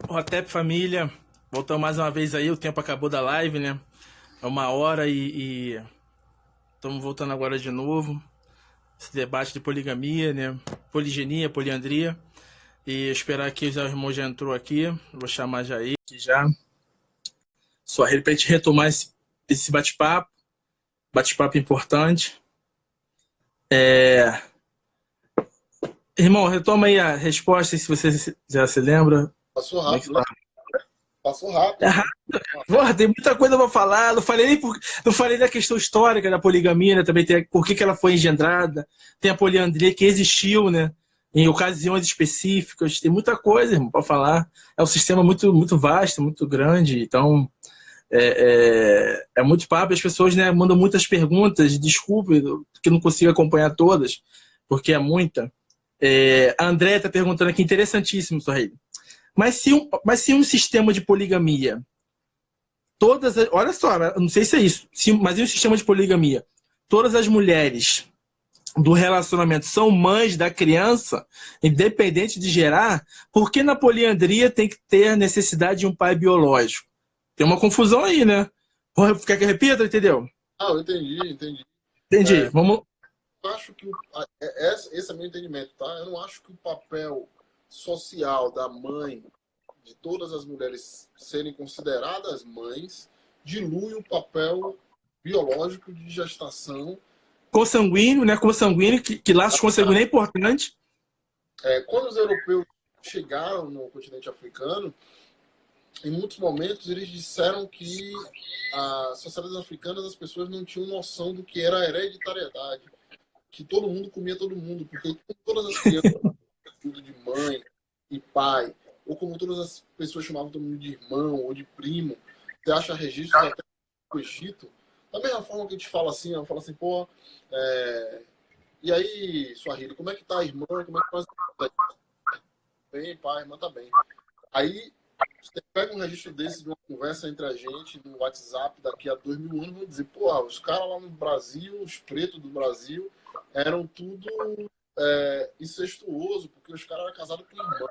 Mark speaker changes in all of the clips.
Speaker 1: Rotep família, voltamos mais uma vez aí, o tempo acabou da live, né? É 1 hora e estamos voltando agora de novo. Esse debate de poligamia, né? Poligenia, poliandria. E esperar que o Zé Irmão já entrou aqui. Vou chamar já ele já. Só ele pra gente retomar esse bate-papo. Bate-papo importante. Irmão, retoma aí a resposta, se você já se lembra.
Speaker 2: Passou
Speaker 1: Como é que
Speaker 2: rápido, né?
Speaker 1: tá?
Speaker 2: Passou
Speaker 1: É
Speaker 2: rápido.
Speaker 1: rápido. Porra, tem muita coisa pra falar. Não falei da questão histórica da poligamia, né? Também tem por que ela foi engendrada. Tem a poliandria que existiu, né? Em ocasiões específicas. Tem muita coisa, irmão, pra falar. É um sistema muito, muito vasto, muito grande. Então, é muito papo. As pessoas, né, mandam muitas perguntas. Desculpe que não consigo acompanhar todas, porque é muita. A Andréia está perguntando aqui, interessantíssimo, Sorrei. Mas se um sistema de poligamia olha só, não sei se é isso, mas em um sistema de poligamia, todas as mulheres do relacionamento são mães da criança, independente de gerar, por que na poliandria tem que ter a necessidade de um pai biológico? Tem uma confusão aí, né? Quer que eu repita, entendeu?
Speaker 2: Ah, eu entendi.
Speaker 1: Entendi. Vamos.
Speaker 2: Eu acho que esse é meu entendimento, tá? Eu não acho que o papel social da mãe, de todas as mulheres serem consideradas mães, dilui o papel biológico de gestação.
Speaker 1: Consanguíneo, né? Consanguíneo, que laços consanguíneos é importante.
Speaker 2: Quando os europeus chegaram no continente africano, em muitos momentos eles disseram que as sociedades africanas, as pessoas não tinham noção do que era a hereditariedade, que todo mundo comia todo mundo, porque todas as crianças, tudo de mãe e pai, ou como todas as pessoas chamavam todo mundo de irmão ou de primo, você acha registros até do Egito, da mesma forma que a gente fala assim, eu falo assim, pô, e aí, Swahili, como é que tá a irmã, como é que tá bem, pai, a irmã tá bem. Aí você pega um registro desse de uma conversa entre a gente no WhatsApp daqui a 2000 anos, vão dizer, pô, os caras lá no Brasil, os pretos do Brasil, eram tudo incestuoso, porque os caras eram casados com irmã.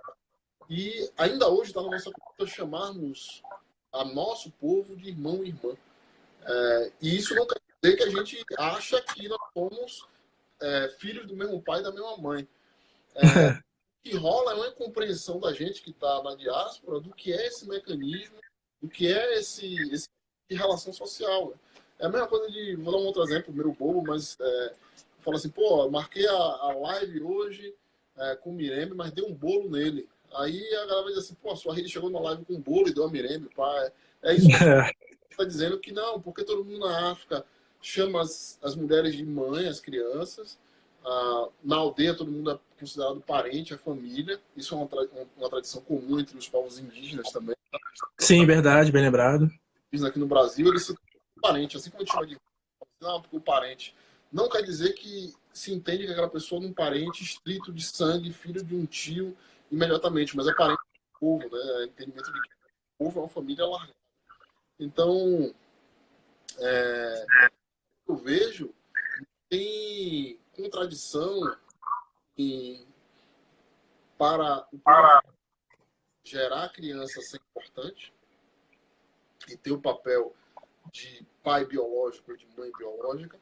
Speaker 2: E ainda hoje está na nossa cultura chamarmos a nosso povo de irmão e irmã. E isso não quer dizer que a gente acha que nós somos filhos do mesmo pai e da mesma mãe. O que rola é uma incompreensão da gente que está na diáspora do que é esse mecanismo, do que é esse de relação social. Né? É a mesma coisa de, vou dar um outro exemplo, meio bobo, mas fala assim, pô, marquei a live hoje com o Mirembe, mas dei um bolo nele. Aí a galera vai dizer assim, pô, a sua rede chegou na live com um bolo e deu a Mirembe, pá. É isso que eu está dizendo que não, porque todo mundo na África chama as mulheres de mãe, as crianças. Na aldeia todo mundo é considerado parente, é família. Isso é uma tradição comum entre os povos indígenas também.
Speaker 1: Sim, verdade, bem lembrado.
Speaker 2: Aqui no Brasil, eles se parente, assim como a gente chama de não, porque o parente não quer dizer que se entende que aquela pessoa é um parente estrito de sangue, filho de um tio, imediatamente, mas é parente do povo, né? É entendimento de que o povo é uma família larga. Então, eu vejo tem contradição em, para o povo gerar criança ser importante e ter o papel de pai biológico ou de mãe biológica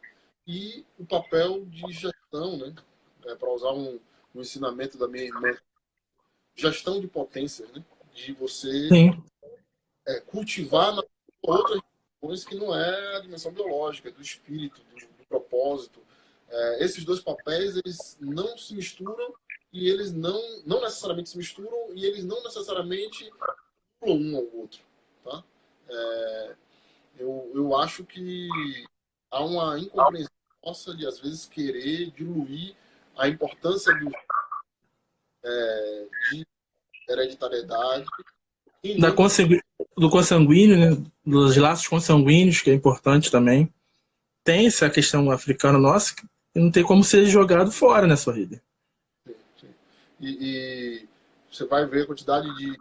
Speaker 2: e o papel de gestão, né? Para usar um ensinamento da minha irmã, gestão de potências, né? De você
Speaker 1: Sim.
Speaker 2: cultivar na outras coisas que não é a dimensão biológica, do espírito, do propósito. Esses dois papéis, eles não se misturam e eles não necessariamente se misturam e eles não necessariamente pulam um ao outro, tá? Eu acho que há uma incompreensão nossa de, às vezes, querer diluir a importância de hereditariedade em
Speaker 1: Da
Speaker 2: nome de...
Speaker 1: consangu... Do consanguíneo, né? Dos laços consanguíneos, que é importante também. Tem essa questão africana nossa que não tem como ser jogado fora nessa vida.
Speaker 2: Sim. E você vai ver a quantidade de,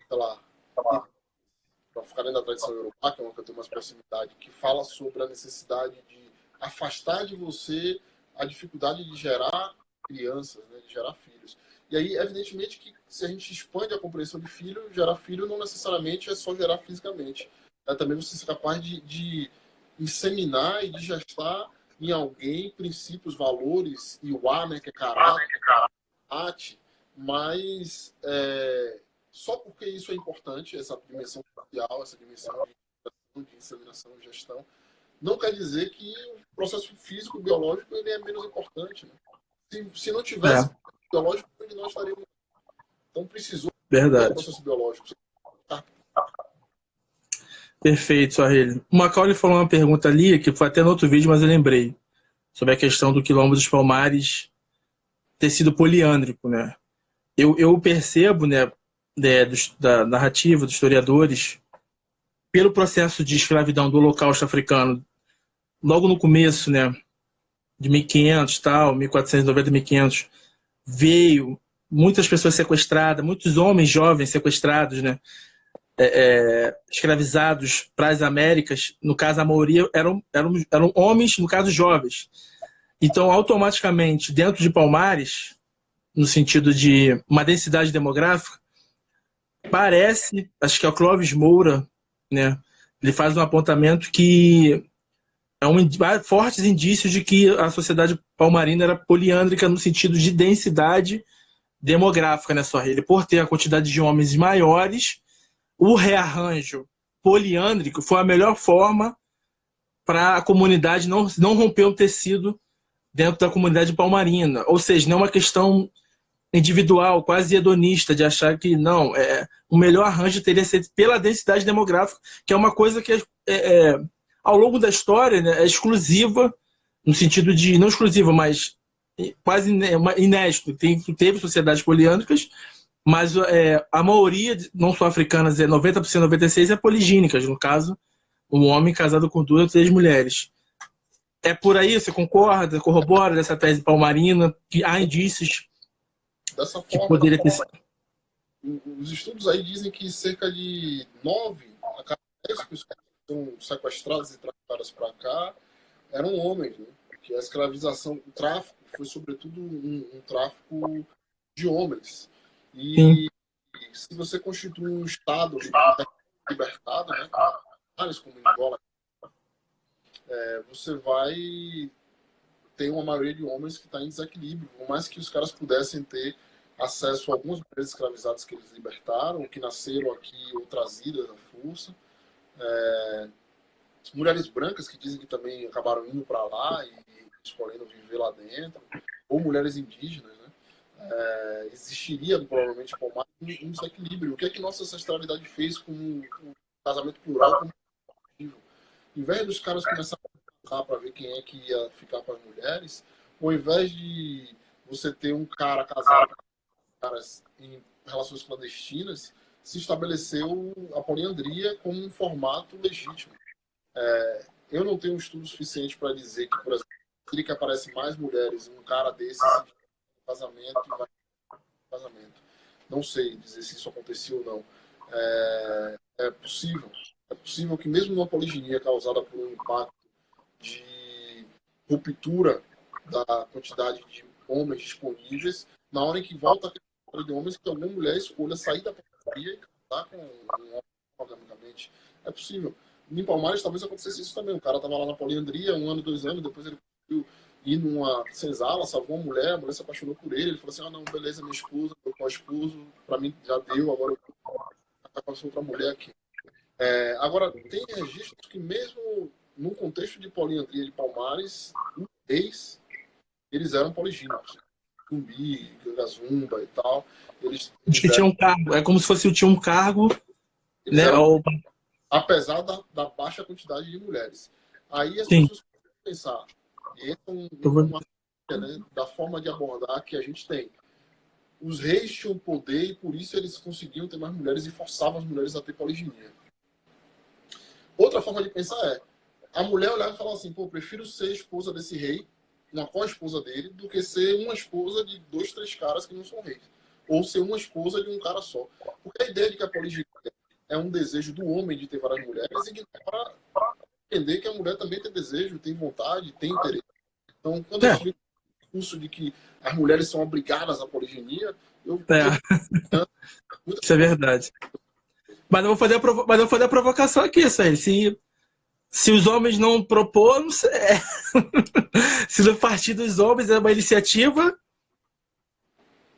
Speaker 2: sei lá, para ficar dentro da tradição europeia, que é uma que eu tenho mais proximidade, que fala sobre a necessidade de afastar de você a dificuldade de gerar crianças, né, de gerar filhos. E aí, evidentemente, que se a gente expande a compreensão de filho, gerar filho não necessariamente é só gerar fisicamente. É também você ser capaz de inseminar e de gestar em alguém princípios, valores, e o A, né, que é caráter, arte, mas só porque isso é importante, essa dimensão social, essa dimensão de inseminação e gestão, não quer dizer que o processo físico, biológico, ele é menos importante. Né? Se não tivesse biológico, ele não estaria. Então precisou ter o processo biológico.
Speaker 1: Perfeito, Suaheli. O Macaulay falou uma pergunta ali, que foi até no outro vídeo, mas eu lembrei, sobre a questão do Quilombo dos Palmares ter sido poliândrico, né? Eu percebo, né, da narrativa dos historiadores, pelo processo de escravidão do Holocausto africano, logo no começo, né, de 1500 tal, 1490, 1500, veio muitas pessoas sequestradas, muitos homens jovens sequestrados, né, escravizados para as Américas. No caso, a maioria eram homens, no caso, jovens. Então, automaticamente, dentro de Palmares, no sentido de uma densidade demográfica, parece, acho que é o Clóvis Moura, né, ele faz um apontamento que fortes indícios de que a sociedade palmarina era poliândrica no sentido de densidade demográfica, né, Suaheli? Por ter a quantidade de homens maiores, o rearranjo poliândrico foi a melhor forma para a comunidade não romper o tecido dentro da comunidade palmarina. Ou seja, não é uma questão individual, quase hedonista, de achar que não, o melhor arranjo teria sido pela densidade demográfica, que é uma coisa que ao longo da história, né, é exclusiva, no sentido de, não exclusiva, mas quase inédito. Teve sociedades poliândricas, mas a maioria, não só africanas, 90%, 96%, é poligínicas, no caso, um homem casado com 2 ou 3 mulheres. É por aí, você concorda, corrobora dessa tese palmarina, que há indícios
Speaker 2: dessa
Speaker 1: que
Speaker 2: forma,
Speaker 1: poderia ter...
Speaker 2: Os estudos aí dizem que cerca de 9 a cada 10 pessoas que são sequestradas e traficadas para cá eram homens, né? Que a escravização, o tráfico foi sobretudo um tráfico de homens. E se você constitui um estado libertado, né, como em Angola, você vai ter uma maioria de homens que está em desequilíbrio, por mais que os caras pudessem ter acesso a algumas mulheres escravizadas que eles libertaram, que nasceram aqui ou trazidas à força. Mulheres brancas que dizem que também acabaram indo para lá e escolhendo viver lá dentro, ou mulheres indígenas, né? Existiria provavelmente um desequilíbrio. O que é que nossa ancestralidade fez com o casamento plural como objetivo? Em vez dos caras começarem a para ver quem é que ia ficar com as mulheres, ao invés de você ter um cara casado com caras em relações clandestinas, se estabeleceu a poliandria como um formato legítimo. Eu não tenho um estudo suficiente para dizer que, por exemplo, que aparece mais mulheres, um cara desse casamento e vai casamento. Não sei dizer se isso aconteceu ou não. É possível. É possível que mesmo uma poliginia causada por um impacto de ruptura da quantidade de homens disponíveis, na hora em que volta a quantidade de homens, que alguma mulher escolha sair da poliginia e casar com um homem organicamente. É possível. Em Palmares talvez acontecesse isso também. O cara estava lá na poliandria 1 ano, 2 anos, depois ele conseguiu ir numa senzala, salvou uma mulher, a mulher se apaixonou por ele falou assim, não, beleza, minha esposa, meu co-esposo, pra mim já deu, agora eu vou com essa outra mulher aqui. Agora, tem registros que mesmo no contexto de poliandria de Palmares, os reis, eles eram poligínicos. Zumbi, Gazumba e tal. Eles
Speaker 1: tinha um cargo, é como se fosse tinha um cargo, né?
Speaker 2: Apesar da baixa quantidade de mulheres. Aí as pessoas podem pensar, e essa é uma da forma de abordar que a gente tem. Os reis tinham poder e por isso eles conseguiam ter mais mulheres e forçavam as mulheres a ter poliginia. Outra forma de pensar a mulher olhava e falava assim, prefiro ser esposa desse rei, uma co-esposa dele, do que ser uma esposa de 2, 3 caras que não são reis. Ou ser uma esposa de um cara só. Porque a ideia de que a poliginia é um desejo do homem de ter várias mulheres e para entender que a mulher também tem desejo, tem vontade, tem interesse. Então, quando a gente vê o discurso de que as mulheres são obrigadas à poliginia,
Speaker 1: É, isso é verdade. Mas eu vou fazer a provocação aqui, isso aí. Se os homens não propor, não sei. Se no partir dos homens é uma iniciativa,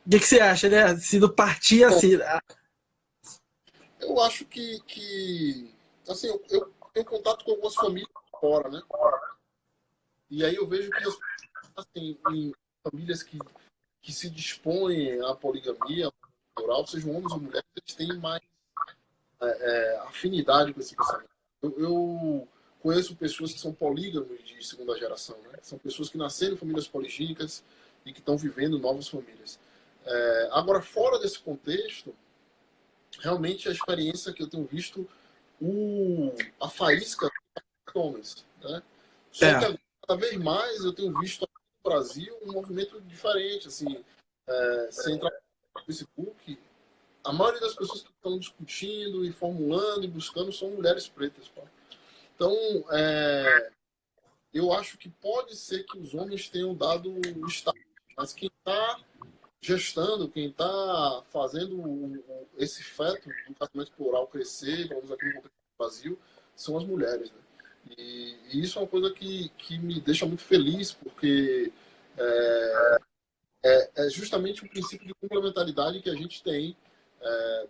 Speaker 1: o que você acha, né? Se no partir assim.
Speaker 2: Eu acho assim, eu tenho contato com algumas famílias fora, né? E aí eu vejo que assim, em famílias que se dispõem à poligamia plural, sejam homens ou mulheres, eles têm mais afinidade com esse pensamento. Eu conheço pessoas que são polígamos de segunda geração, né? São pessoas que nasceram em famílias poligínicas e que estão vivendo novas famílias. Agora, fora desse contexto, realmente a experiência que eu tenho visto, a faísca dos homens, né? Só que
Speaker 1: É,
Speaker 2: agora, cada vez mais eu tenho visto aqui no Brasil um movimento diferente, assim, você entra no Facebook, a maioria das pessoas que estão discutindo e formulando e buscando são mulheres pretas. Pô. Então, eu acho que pode ser que os homens tenham dado o estado, mas quem está gestando, quem está fazendo esse feto do casamento plural crescer, pelo menos aqui no contexto do Brasil, são as mulheres. Né? E isso é uma coisa que me deixa muito feliz, porque é justamente o princípio de complementaridade que a gente tem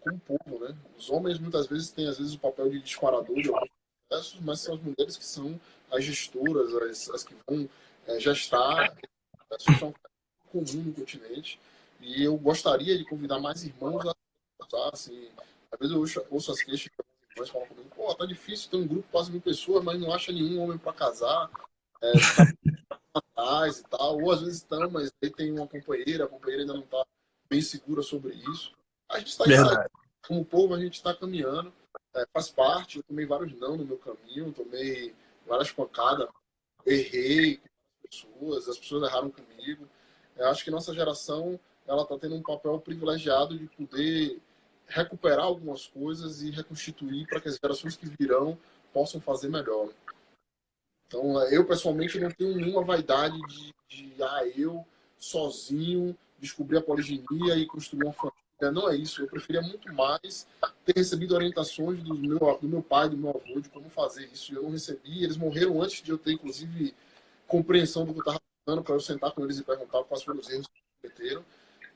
Speaker 2: como povo, né? Os homens muitas vezes têm às vezes o papel de disparador de alguns processos, mas são as mulheres que são as gestoras, as que vão gestar. Isso é um comum no continente. E eu gostaria de convidar mais irmãos a tá? Assim, às vezes eu ouço as queixas que alguns irmãos falam comigo, pô, tá difícil, tem um grupo quase 1.000 pessoas, mas não acha nenhum homem para casar, os caras atrás e tal, ou às vezes estão, mas aí tem uma companheira, a companheira ainda não está bem segura sobre isso. A gente está ensaiando,
Speaker 1: verdade.
Speaker 2: como povo, a gente está caminhando, faz parte, eu tomei vários não no meu caminho, tomei várias pancadas, errei com as pessoas erraram comigo. Eu acho que nossa geração ela está tendo um papel privilegiado de poder recuperar algumas coisas e reconstituir para que as gerações que virão possam fazer melhor. Então, eu pessoalmente não tenho nenhuma vaidade eu sozinho descobrir a poliginia e construir uma família. Não é isso. Eu preferia muito mais ter recebido orientações do meu pai, do meu avô, de como fazer isso. Eu não recebi. Eles morreram antes de eu ter, inclusive, compreensão do que eu estava falando, para eu sentar com eles e perguntar quais foram os erros que eles cometeram.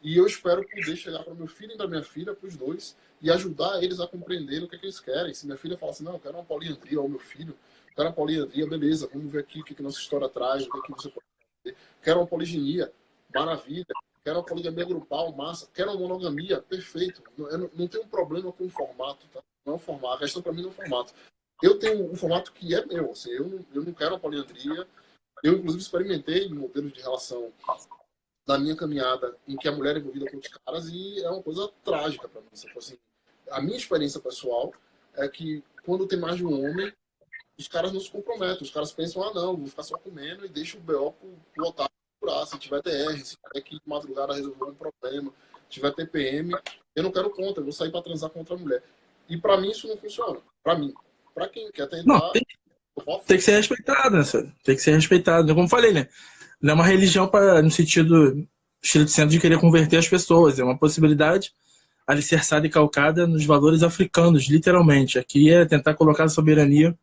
Speaker 2: E eu espero poder chegar para meu filho e para minha filha, para os dois, e ajudar eles a compreender o que, é que eles querem. Se minha filha fala assim, não, eu quero uma poliandria, ou meu filho, eu quero uma poliandria, beleza, vamos ver aqui o que nossa história traz, o que você pode fazer. Quero uma poliginia, maravilha. Quero uma poligamia grupal, massa. Quero uma monogamia, perfeito. Eu não tenho um problema com o formato, tá? Não é o formato. A questão para mim não é o formato. Eu tenho um formato que é meu. Assim, eu não quero uma poliandria. Eu, inclusive, experimentei modelos de relação na minha caminhada em que a mulher é envolvida com os caras e é uma coisa trágica para mim. Assim, a minha experiência pessoal é que quando tem mais de um homem, os caras não se comprometem. Os caras pensam, não, vou ficar só comendo e deixa o BO pro otário procurar. Se tiver DR, se tiver que de madrugada resolver um problema, se tiver TPM, eu não quero conta, eu vou sair para transar com outra mulher. E para mim isso não funciona. Para mim. Para quem quer
Speaker 1: Não,
Speaker 2: tentar,
Speaker 1: tem que ser respeitado, né? Tem que ser respeitado. Como eu falei, né? Não é uma religião no sentido estrito senso de querer converter as pessoas. É uma possibilidade alicerçada e calcada nos valores africanos, literalmente. Aqui é tentar colocar a soberania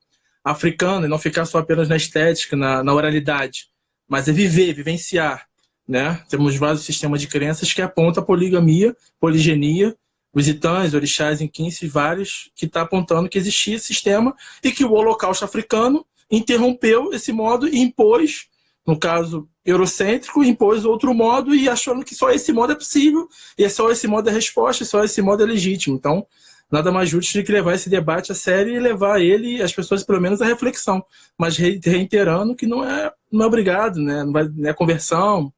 Speaker 1: africana e não ficar só apenas na estética, na oralidade, mas é viver, vivenciar. Né? Temos vários sistemas de crenças que apontam a poligamia, poligenia, os itãs, orixás, inquins, vários, que está apontando que existia esse sistema e que o holocausto africano interrompeu esse modo e impôs, no caso eurocêntrico, impôs outro modo e achando que só esse modo é possível e só esse modo é resposta e só esse modo é legítimo. Então, nada mais justo do que levar esse debate a sério e levar ele, as pessoas, pelo menos, à reflexão. Mas reiterando que não é obrigado, né? Não é conversão,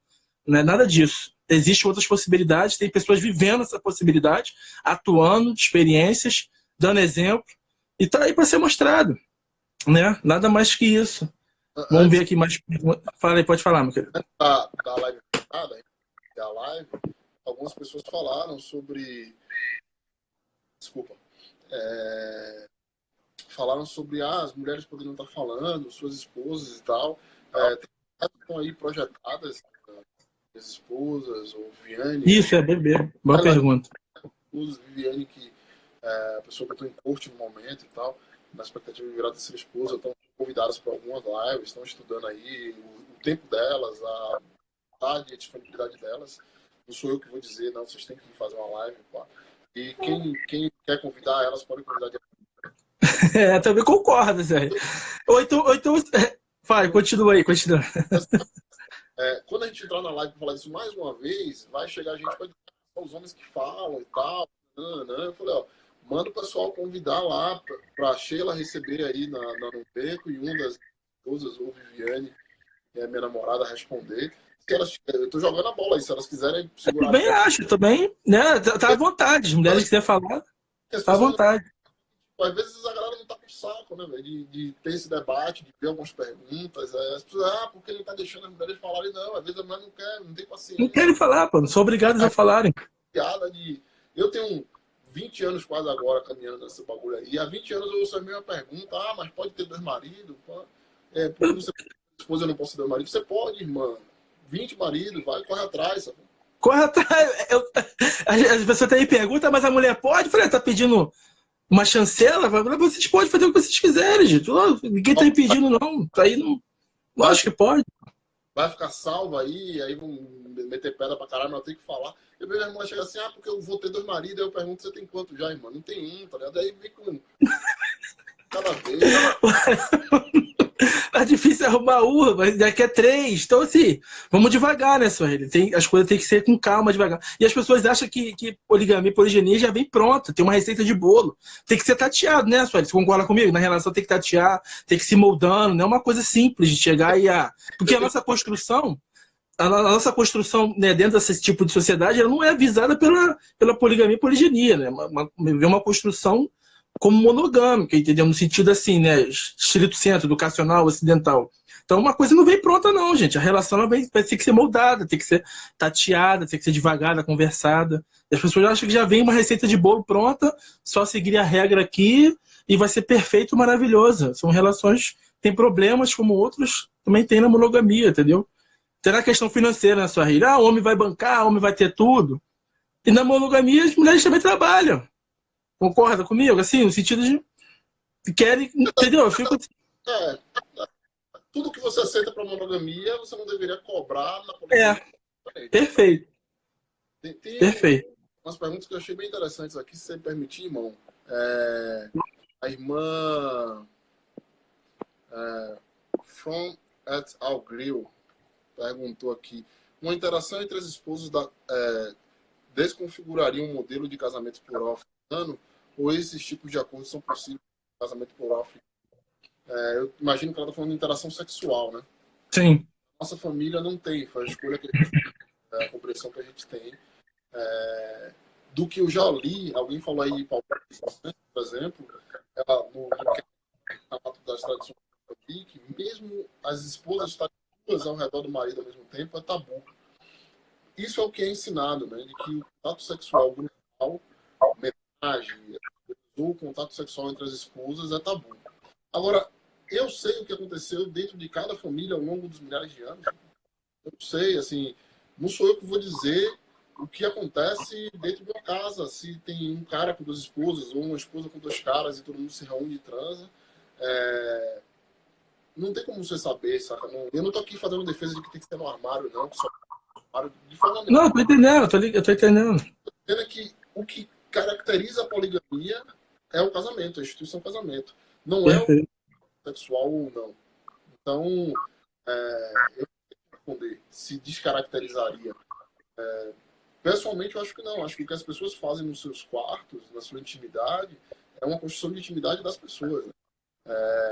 Speaker 1: não é nada disso. Existem outras possibilidades, tem pessoas vivendo essa possibilidade, atuando, experiências, dando exemplo, e está aí para ser mostrado. Né? Nada mais que isso. Vamos ver
Speaker 2: antes
Speaker 1: aqui mais. Fala aí, pode falar, meu querido.
Speaker 2: da live da live, algumas pessoas falaram sobre. Desculpa. Falaram sobre as mulheres poderiam estar falando, suas esposas e tal. Estão aí projetadas as esposas, ou Viane.
Speaker 1: Isso, é bebê. Boa pergunta.
Speaker 2: Viviane, que é a pessoa que eu estou em corte no momento e tal, na expectativa de virar terceira esposa, estão convidadas para algumas lives, estão estudando aí o tempo delas, a disponibilidade delas. Não sou eu que vou dizer, não, vocês têm que fazer uma live. Pá. E quem quer convidar elas, pode convidar de...
Speaker 1: Também concordo, Zé. Ou então vai, continua aí, continua.
Speaker 2: Quando a gente entrar na live para falar isso mais uma vez, vai chegar a gente para os homens que falam e tal. Eu falei, ó, manda o pessoal convidar lá para a Sheila receber aí na Numbeco e uma das esposas, ou Viviane, que é minha namorada, responder. Se elas, eu tô jogando a bola aí, se elas quiserem segurar.
Speaker 1: Eu também acho, também, né? Tá à vontade. As mulheres quiserem falar, tá à vontade.
Speaker 2: Às vezes a galera não tá com saco, né, velho? De ter esse debate, de ver algumas perguntas. As pessoas, porque ele tá deixando as mulheres falarem? Não, às vezes a mulher não quer, não tem paciência.
Speaker 1: Não querem falar, pô, não são obrigadas a falarem.
Speaker 2: Eu tenho 20 anos quase agora caminhando nesse bagulho aí. E há 20 anos eu ouço a mesma pergunta: mas pode ter 2 maridos? Porque você esposa não pode ter 2 maridos? Você pode, irmã. 20 maridos, vai, corre atrás, sabe?
Speaker 1: Corre atrás. As pessoas também perguntam, mas a mulher pode? Eu falei, tá pedindo uma chancela? Vocês podem fazer o que vocês quiserem, gente. Ninguém tá impedindo, não. Tá aí, não. Lógico que pode.
Speaker 2: Vai ficar salvo aí vão meter pedra pra caralho, mas eu tenho que falar. Eu vejo a mulher chegar assim, porque eu vou ter 2 maridos, aí eu pergunto, você tem quanto já, irmão? Não tem um, tá ligado? Aí vem com cada vez.
Speaker 1: É difícil arrumar uma, mas daqui é 3. Então, assim, vamos devagar, né, Sueli? As coisas têm que ser com calma, devagar. E as pessoas acham que poligamia e poliginia já vem pronta, tem uma receita de bolo. Tem que ser tateado, né, Sueli? Você concorda comigo? Na relação tem que tatear, tem que se moldando, não é uma coisa simples de chegar e... Porque a nossa construção, né, dentro desse tipo de sociedade, ela não é visada pela poligamia e poliginia, né? Uma construção como monogâmica, entendeu? No sentido assim, né? Estrito centro, educacional, ocidental. Então, uma coisa não vem pronta, não, gente. A relação ela vai ter que ser moldada, tem que ser tateada, tem que ser devagada, conversada. E as pessoas acham que já vem uma receita de bolo pronta, só seguir a regra aqui e vai ser perfeito, maravilhoso. São relações, tem problemas como outros também tem na monogamia, entendeu? Tem na questão financeira, na sua rede. O homem vai bancar, o homem vai ter tudo. E na monogamia, as mulheres também trabalham. Concorda comigo? Assim, no sentido de querem, entendeu? Eu fico...
Speaker 2: Tudo que você aceita para monogamia, você não deveria cobrar na poligamia.
Speaker 1: Perfeito.
Speaker 2: Tem
Speaker 1: Perfeito.
Speaker 2: umas perguntas que eu achei bem interessantes aqui, se você me permitir, irmão. A irmã From at Al Grill perguntou aqui: uma interação entre as esposas desconfiguraria um modelo de casamento plural africano, ou esses tipos de acordos são possíveis no casamento plural africano? Eu imagino que ela está falando de interação sexual, né?
Speaker 1: Sim.
Speaker 2: Nossa família não tem, foi a escolha que a compreensão que a gente tem. Do que eu já li, alguém falou aí, por exemplo, no das tradições que mesmo as esposas estarem duas ao redor do marido ao mesmo tempo é tabu. Isso é o que é ensinado, né? De que o contato sexual grupal, homenagem, ou o contato sexual entre as esposas é tabu. Agora, eu sei o que aconteceu dentro de cada família ao longo dos milhares de anos. Eu sei, assim, não sou eu que vou dizer o que acontece dentro de uma casa. Se tem um cara com 2 esposas, ou uma esposa com 2 caras, e todo mundo se reúne e transa. Não tem como você saber, saca? Eu não tô aqui fazendo defesa de que tem que ser no armário, não. Só no armário, de forma
Speaker 1: não, eu tô entendendo, eu tô entendendo.
Speaker 2: Tô entendendo que o que caracteriza a poligamia é o casamento, a instituição casamento. Não
Speaker 1: Perfeito.
Speaker 2: É o sexual ou não. Então, eu não tenho que responder se descaracterizaria. Pessoalmente, eu acho que não. Acho que o que as pessoas fazem nos seus quartos, na sua intimidade, é uma construção de intimidade das pessoas. Né?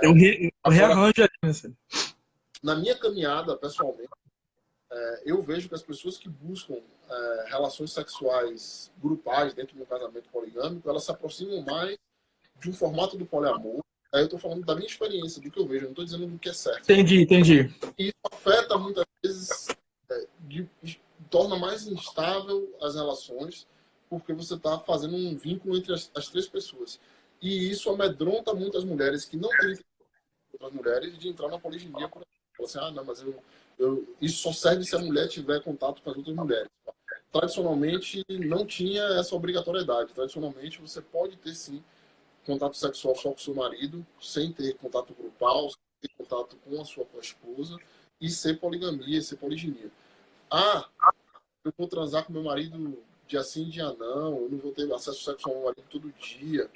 Speaker 1: Eu rearranjo ali.
Speaker 2: Na minha caminhada, pessoalmente, eu vejo que as pessoas que buscam relações sexuais grupais dentro de um casamento poligâmico, elas se aproximam mais de um formato do poliamor. Aí eu estou falando da minha experiência, do que eu vejo, eu não estou dizendo do que é certo.
Speaker 1: Entendi.
Speaker 2: E isso afeta muitas vezes, torna mais instável as relações, porque você está fazendo um vínculo entre as 3 pessoas. E isso amedronta muitas mulheres que não têm outras mulheres de entrar na poliginia. Por exemplo, assim, não, mas eu Isso só serve se a mulher tiver contato com as outras mulheres. Tradicionalmente, não tinha essa obrigatoriedade. Tradicionalmente, você pode ter, sim, contato sexual só com seu marido, sem ter contato grupal, sem ter contato com a sua esposa, e ser poligamia, ser poliginia. Eu vou transar com meu marido dia sim, dia não, eu não vou ter acesso sexual ao meu marido todo dia.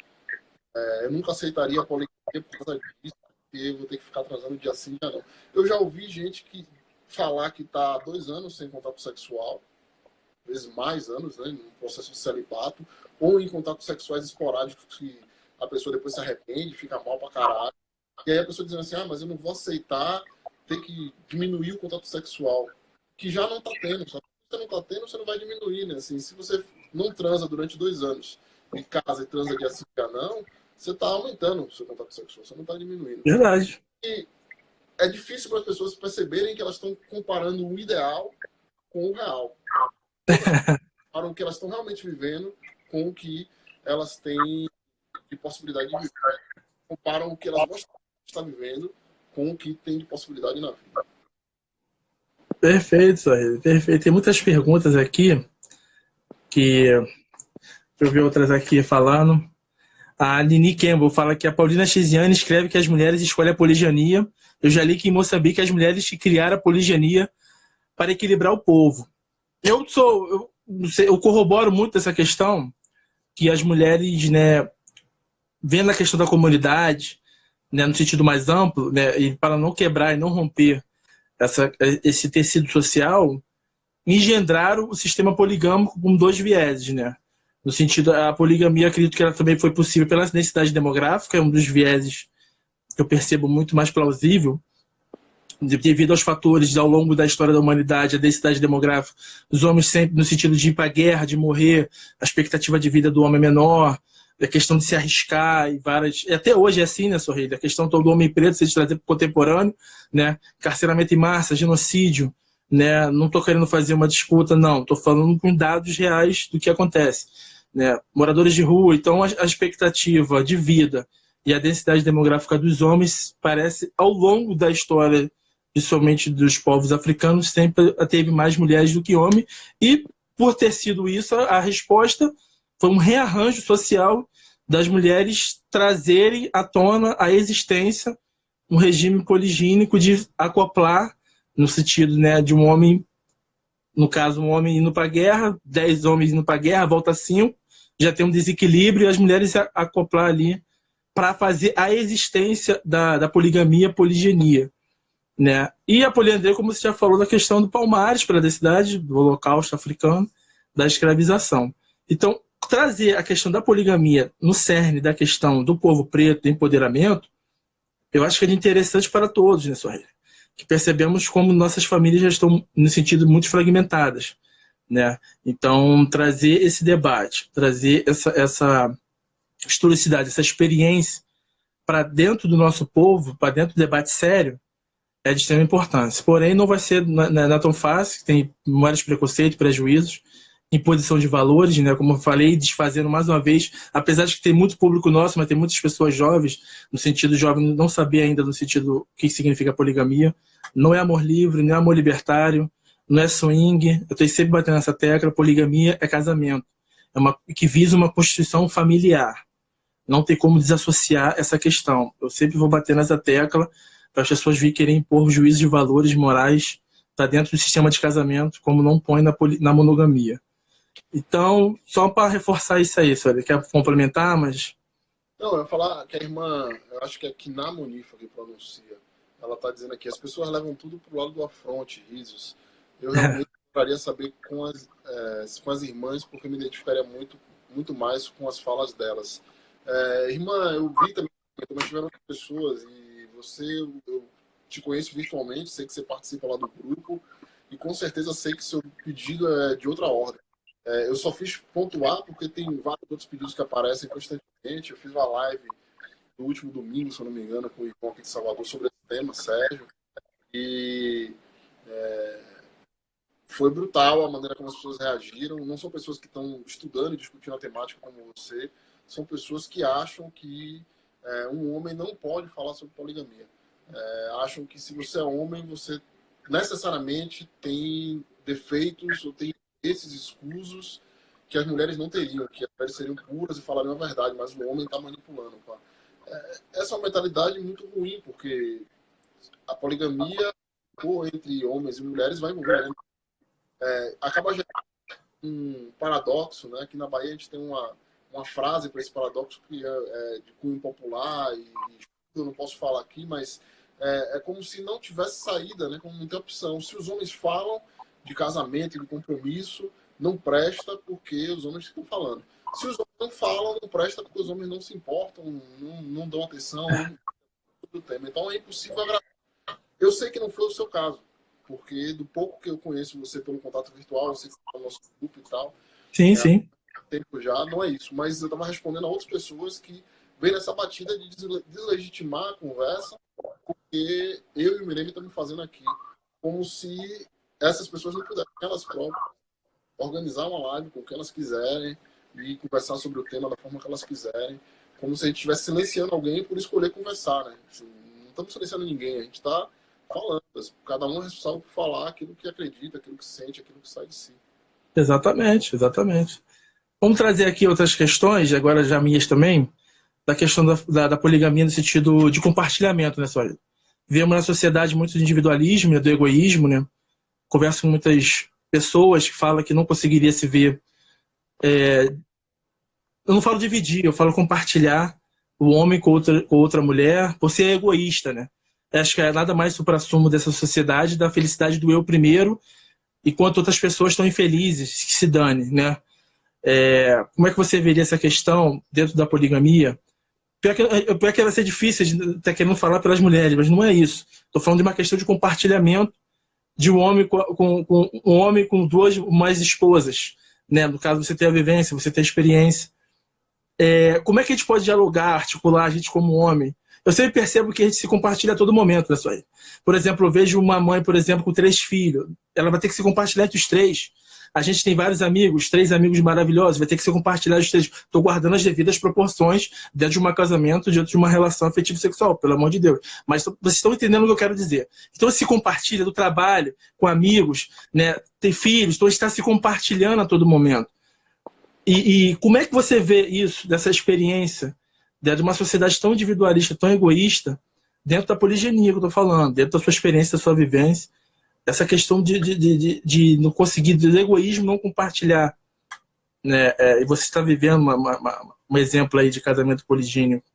Speaker 2: Eu nunca aceitaria a poligamia por causa disso, porque eu vou ter que ficar transando dia sim, dia não. Eu já ouvi gente que falar que está há 2 anos sem contato sexual, às vezes mais anos, né, no processo de celibato, ou em contatos sexuais esporádicos que a pessoa depois se arrepende, fica mal pra caralho. E aí a pessoa dizendo assim, mas eu não vou aceitar ter que diminuir o contato sexual, que já não está tendo. Se você não está tendo, você não vai diminuir, né? Assim, se você não transa durante 2 anos, e casa e transa dia sim, dia não, você está aumentando o seu contato sexual, você não está diminuindo.
Speaker 1: Verdade.
Speaker 2: E é difícil para as pessoas perceberem que elas estão comparando o ideal com o real. Comparam o que elas estão realmente vivendo com o que elas têm de possibilidade de viver. Comparam o que elas gostam de estar vivendo com o que tem de possibilidade na vida.
Speaker 1: Perfeito, Sorriso. Perfeito. Tem muitas perguntas aqui que eu vi outras aqui falando. A Nini Campbell fala que a Paulina Chesiane escreve que as mulheres escolhem a poliginia. Eu já li que em Moçambique as mulheres criaram a poliginia para equilibrar o povo. Eu corroboro muito essa questão, que as mulheres, né, vendo a questão da comunidade, né, no sentido mais amplo, né, e para não quebrar e não romper esse tecido social, engendraram o sistema poligâmico com 2 vieses, né? No sentido, a poligamia, acredito que ela também foi possível pela densidade demográfica, é um dos vieses que eu percebo muito mais plausível, devido aos fatores ao longo da história da humanidade, a densidade demográfica, os homens sempre no sentido de ir para a guerra, de morrer, a expectativa de vida do homem é menor, a questão de se arriscar e várias... E até hoje é assim, né, Sorrilha? A questão do homem preto se trazer para o contemporâneo, né? Carceramento em massa, genocídio, né? Não estou querendo fazer uma disputa, não. Estou falando com dados reais do que acontece, né? Moradores de rua. Então, a expectativa de vida e a densidade demográfica dos homens parece, ao longo da história, principalmente dos povos africanos, sempre teve mais mulheres do que homens. E, por ter sido isso, a resposta foi um rearranjo social das mulheres trazerem à tona a existência, um regime poligínico de acoplar, no sentido, né, de um homem, no caso, um homem indo para a guerra, 10 homens indo para a guerra, volta 5, já tem um desequilíbrio, e as mulheres acoplar ali para fazer a existência da poligamia, poliginia, né? E a poliandria, como você já falou, da questão do Palmares para a densidade, do Holocausto africano, da escravização. Então, trazer a questão da poligamia no cerne da questão do povo preto, do empoderamento, eu acho que é interessante para todos, né, Soraya? Que percebemos como nossas famílias já estão, no sentido, muito fragmentadas, né? Então, trazer esse debate, trazer essa historicidade, essa experiência para dentro do nosso povo, para dentro do debate sério, é de extrema importância. Porém, não vai ser não é tão fácil, tem vários preconceitos, prejuízos, imposição de valores, né? Como eu falei, desfazendo mais uma vez, apesar de que tem muito público nosso, mas tem muitas pessoas jovens, no sentido jovem, não saber ainda no sentido o que significa poligamia. Não é amor livre, não é amor libertário, não é swing. Eu estou sempre batendo nessa tecla, poligamia é casamento. Que visa uma constituição familiar. Não tem como desassociar essa questão. Eu sempre vou bater nessa tecla para as pessoas virem querer impor juízos de valores morais para dentro do sistema de casamento, como não põe na monogamia. Então, só para reforçar isso aí, senhora, quer complementar, mas...
Speaker 2: Não, eu ia falar que a irmã, eu acho que é Kinamonifa que pronuncia, ela está dizendo aqui, as pessoas levam tudo para o lado do afronte, risos. Eu realmente gostaria de saber com as irmãs, porque eu me identificaria muito mais com as falas delas. Irmã, eu vi também tiveram pessoas, e eu te conheço virtualmente, sei que você participa lá do grupo, e com certeza sei que seu pedido é de outra ordem. Eu só fiz pontuar porque tem vários outros pedidos que aparecem constantemente. Eu fiz uma live no último domingo, se eu não me engano, com o irmão aqui de Salvador sobre esse tema, Sérgio. E foi brutal a maneira como as pessoas reagiram. Não são pessoas que estão estudando e discutindo a temática como você. São pessoas que acham que um homem não pode falar sobre poligamia. Acham que se você é homem, você necessariamente tem defeitos ou tem esses escusos que as mulheres não teriam, que as mulheres seriam puras e falariam a verdade, mas o homem está manipulando. Pá. Essa é uma mentalidade muito ruim, porque a poligamia ou entre homens e mulheres vai envolver homens. Acaba gerando um paradoxo, né? Que na Bahia a gente tem uma frase para esse paradoxo que é de cunho popular e eu não posso falar aqui, mas é como se não tivesse saída, né? Como não tem opção. Se os homens falam de casamento e de compromisso, não presta porque os homens estão falando. Se os homens não falam, não presta porque os homens não se importam, não dão atenção do tema. Então é impossível agradar. Eu sei que não foi o seu caso, porque do pouco que eu conheço você pelo contato virtual, eu sei que você está no nosso grupo e tal.
Speaker 1: Sim, sim.
Speaker 2: Tempo já, não é isso. Mas eu estava respondendo a outras pessoas que vêm nessa batida de deslegitimar a conversa, porque eu e o Mirene estamos fazendo aqui como se essas pessoas não pudessem, elas próprias, organizar uma live com o que elas quiserem e conversar sobre o tema da forma que elas quiserem, como se a gente estivesse silenciando alguém por escolher conversar, né? Assim, não estamos silenciando ninguém, a gente está falando. Cada um é responsável por falar aquilo que acredita, aquilo que sente, aquilo que sai de si.
Speaker 1: Exatamente, exatamente. Vamos trazer aqui outras questões, agora já minhas também, da questão da poligamia no sentido de compartilhamento, né, Sólia? Vemos na sociedade muito do individualismo, né, do egoísmo, né? Converso com muitas pessoas que falam que não conseguiria se ver. Eu não falo dividir, eu falo compartilhar o homem com outra mulher, por ser egoísta, né? Acho que é nada mais supra-sumo dessa sociedade, da felicidade do eu primeiro, enquanto outras pessoas estão infelizes, que se dane, né? Como é que você veria essa questão dentro da poligamia? Pior que vai ser difícil de estar querendo falar pelas mulheres, mas não é isso. Estou falando de uma questão de compartilhamento de um homem com um homem com duas ou mais esposas, né? No caso, você tem a vivência, você tem a experiência. Como é que a gente pode dialogar, articular a gente como homem? Eu sempre percebo que a gente se compartilha a todo momento, né, Sóia? Por exemplo, eu vejo uma mãe, por exemplo, com 3 filhos. Ela vai ter que se compartilhar entre os 3. A gente tem vários amigos, 3 amigos maravilhosos, vai ter que se compartilhar os 3. Estou guardando as devidas proporções dentro de um casamento, dentro de uma relação afetiva sexual, pelo amor de Deus. Mas vocês estão entendendo o que eu quero dizer. Então, se compartilha do trabalho, com amigos, né? Tem filhos, então a gente está se compartilhando a todo momento. E como é que você vê isso, dessa experiência de uma sociedade tão individualista, tão egoísta, dentro da poliginia que eu estou falando, dentro da sua experiência, da sua vivência, essa questão de não conseguir, do egoísmo, não compartilhar, né? E você está vivendo um exemplo aí de casamento poligínico.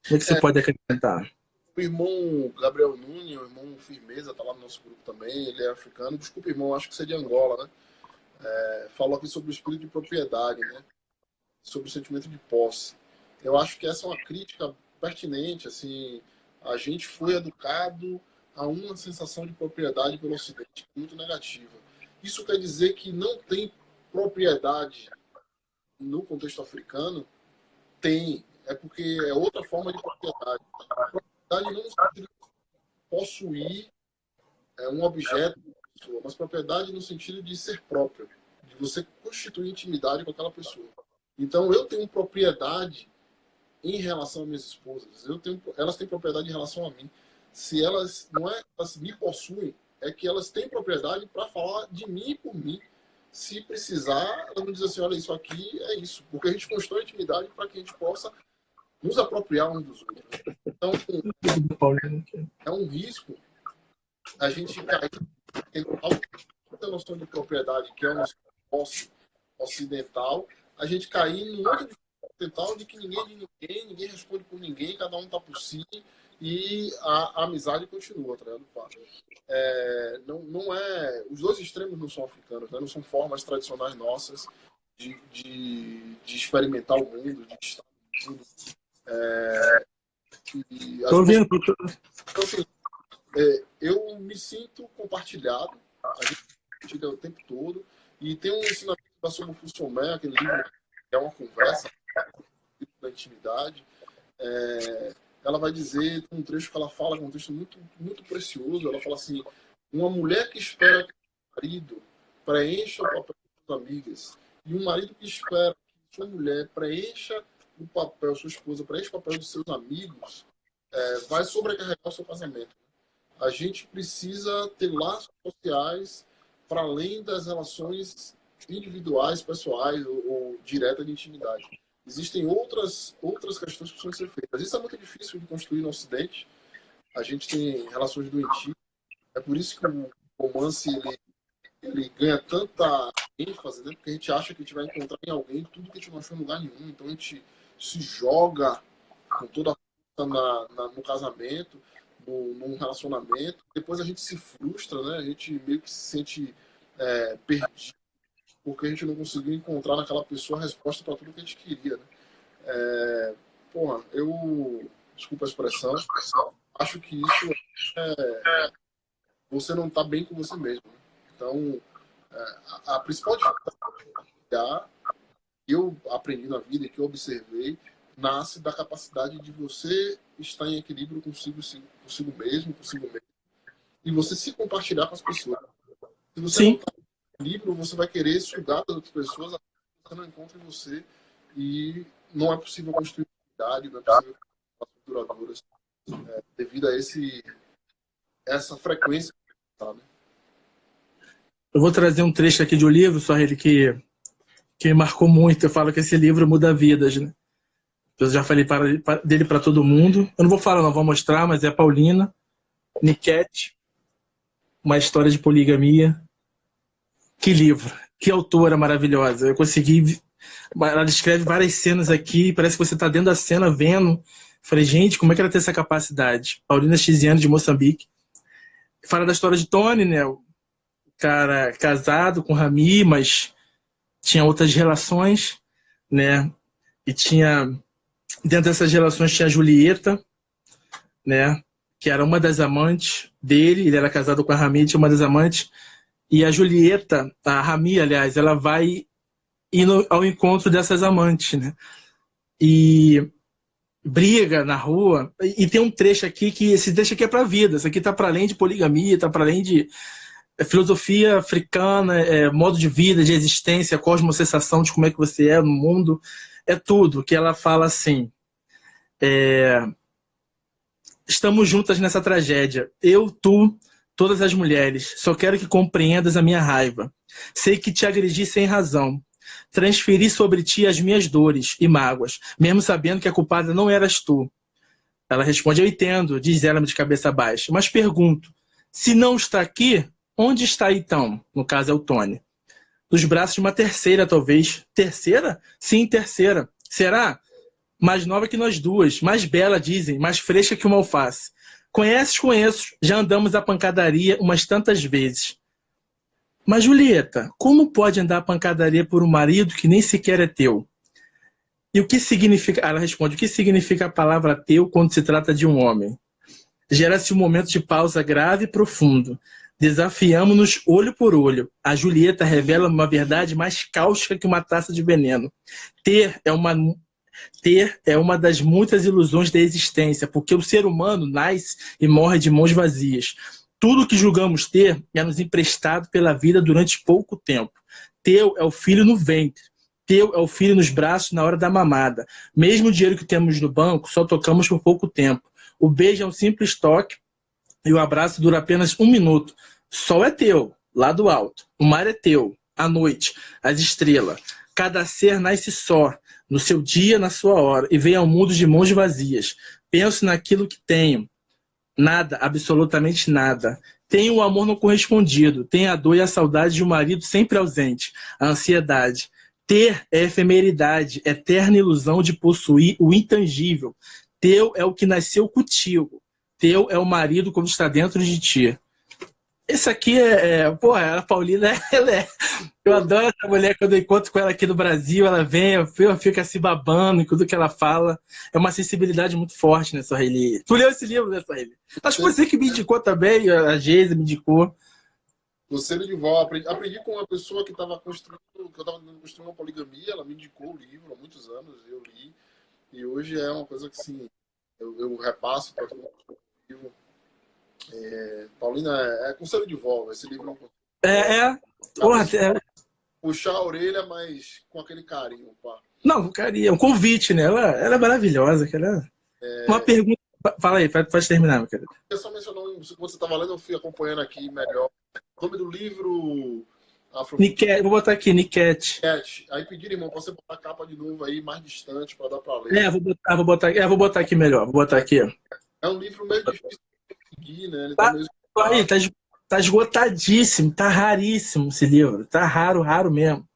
Speaker 1: Como é que você pode acrescentar?
Speaker 2: O irmão Gabriel Nunes, o irmão Firmeza, está lá no nosso grupo também, ele é africano. Desculpa, irmão, acho que você é de Angola, né? Falou aqui sobre o espírito de propriedade, né? Sobre o sentimento de posse. Eu acho que essa é uma crítica pertinente. Assim, a gente foi educado a uma sensação de propriedade pelo Ocidente muito negativa. Isso quer dizer que não tem propriedade no contexto africano? Tem. É porque é outra forma de propriedade. Propriedade não no sentido de possuir um objeto, mas propriedade no sentido de ser próprio, de você constituir intimidade com aquela pessoa. Então, eu tenho propriedade em relação às minhas esposas. Elas têm propriedade em relação a mim. Se elas elas me possuem, é que elas têm propriedade para falar de mim e por mim. Se precisar, elas me dizem assim, olha, isso aqui é isso. Porque a gente constrói intimidade para que a gente possa nos apropriar uns dos outros. Então, é um risco a gente cair em a noção de propriedade, que é uma posse ocidental, a gente cair no outro ocidental de que ninguém é de ninguém, ninguém responde por ninguém, cada um está por si e a amizade continua, tá ligado? Não é, os dois extremos não são africanos, né? Não são formas tradicionais nossas de experimentar o mundo, de estar no mundo. Então, assim, eu me sinto compartilhado, a gente compartilha o tempo todo, e tem um ensinamento da Somo Fusomé, aquele livro que é uma conversa da intimidade. Ela vai dizer, tem um trecho que ela fala, que é um texto muito, muito precioso, ela fala assim, uma mulher que espera que o marido preencha o papel das amigas, e um marido que espera que sua mulher preencha o papel, sua esposa preencha o papel dos seus amigos, vai sobrecarregar o seu casamento. a gente precisa ter laços sociais para além das relações individuais, pessoais ou diretas de intimidade. Existem outras questões que precisam ser feitas. Isso é muito difícil de construir no Ocidente. A gente tem relações doentias. É por isso que o romance ele ganha tanta ênfase, né? Porque a gente acha que a gente vai encontrar em alguém tudo que a gente não achou em lugar nenhum. Então a gente se joga com toda a força no casamento, num relacionamento. Depois a gente se frustra, né? A gente meio que se sente perdido porque a gente não conseguiu encontrar naquela pessoa a resposta para tudo que a gente queria, né? Porra, desculpa a expressão, acho que isso você não está bem com você mesmo. Né? Então, a principal dificuldade que eu aprendi na vida e que eu observei nasce da capacidade de você estar em equilíbrio consigo mesmo, e você se compartilhar com as pessoas. Se você não está em equilíbrio, você vai querer sugar das outras pessoas, você não encontra em você, e não é possível construir unidade, não é possível construir duradouras devido a essa frequência. Sabe?
Speaker 1: Eu vou trazer um trecho aqui de um livro, só ele que me marcou muito. Eu falo que esse livro muda vidas, né? Eu já falei dele para todo mundo. Eu não vou falar, não vou mostrar, mas é Paulina Niquette, Uma História de Poligamia. Que livro, que autora maravilhosa. Eu consegui... Ela descreve várias cenas aqui, parece que você está dentro da cena vendo. Falei, gente, como é que ela tem essa capacidade? Paulina Chiziane, de Moçambique. Fala da história de Tony, né? O cara casado com Rami, mas tinha outras relações, né? E dentro dessas relações tinha a Julieta, né? Que era uma das amantes dele. Ele era casado com a Rami, tinha uma das amantes. E a Julieta, a Rami, aliás, ela vai indo ao encontro dessas amantes, né? E briga na rua. E tem um trecho aqui que esse trecho aqui é para a vida. Isso aqui tá para além de poligamia, tá para além de filosofia africana, modo de vida, de existência, cosmosensação de como é que você é no mundo. É tudo que ela fala assim. Estamos juntas nessa tragédia. Eu, tu, todas as mulheres. Só quero que compreendas a minha raiva. Sei que te agredi sem razão. Transferi sobre ti as minhas dores e mágoas, mesmo sabendo que a culpada não eras tu. Ela responde, eu entendo, diz ela de cabeça baixa. Mas pergunto, se não está aqui, onde está então? No caso é o Tony. Nos braços de uma terceira, talvez. Terceira? Sim, terceira. Será? Mais nova que nós duas, mais bela, dizem, mais fresca que uma alface. Conheces, conheço, já andamos à pancadaria umas tantas vezes. Mas, Julieta, como pode andar a pancadaria por um marido que nem sequer é teu? E o que significa... Ela responde, o que significa a palavra teu quando se trata de um homem? Gera-se um momento de pausa grave e profundo. Desafiamo-nos olho por olho. A Julieta revela uma verdade mais cáustica que uma taça de veneno. Ter é uma das muitas ilusões da existência, porque o ser humano nasce e morre de mãos vazias. Tudo que julgamos ter é nos emprestado pela vida durante pouco tempo. Teu é o filho no ventre. Teu é o filho nos braços na hora da mamada. Mesmo o dinheiro que temos no banco, só tocamos por pouco tempo. O beijo é um simples toque e o abraço dura apenas 1 minuto. Sol é teu, lá do alto. O mar é teu, a noite, as estrelas. Cada ser nasce só, no seu dia, na sua hora, e vem ao mundo de mãos vazias. Penso naquilo que tenho. Nada, absolutamente nada. Tenho o amor não correspondido, tenho a dor e a saudade de um marido sempre ausente, a ansiedade. Ter é efemeridade, eterna ilusão de possuir o intangível. Teu é o que nasceu contigo. Teu é o marido quando está dentro de ti. Esse aqui a Paulina, eu adoro essa mulher. Quando eu encontro com ela aqui no Brasil, ela vem, eu fico assim babando em tudo que ela fala. É uma sensibilidade muito forte, né, Suhaili? Tu leu esse livro, né, Suhaili? Acho que você que me indicou também, a Geise me indicou.
Speaker 2: Conselho de vó, aprendi com uma pessoa que eu estava construindo uma poligamia, ela me indicou o livro há muitos anos, eu li, e hoje é uma coisa que, sim, eu repasso para todo mundo. Paulina, conselho de vó, esse livro não puxar a orelha, mas com aquele carinho, pá.
Speaker 1: Não, carinho, é um convite, né? Ela é maravilhosa. Uma pergunta Fala aí, pode terminar, meu querido.
Speaker 2: Eu só mencionar que você estava lendo, eu fui acompanhando aqui melhor. O nome do livro Afrofuturismo.
Speaker 1: Vou botar aqui, Niket.
Speaker 2: Aí pediram, irmão, pra você botar a capa de novo aí, mais distante, para dar para ler.
Speaker 1: Vou botar aqui melhor. Vou botar aqui.
Speaker 2: É um livro meio difícil de conseguir, né? Ele tá
Speaker 1: Tá,
Speaker 2: meio...
Speaker 1: aí, tá esgotadíssimo, tá raríssimo esse livro. Tá raro mesmo.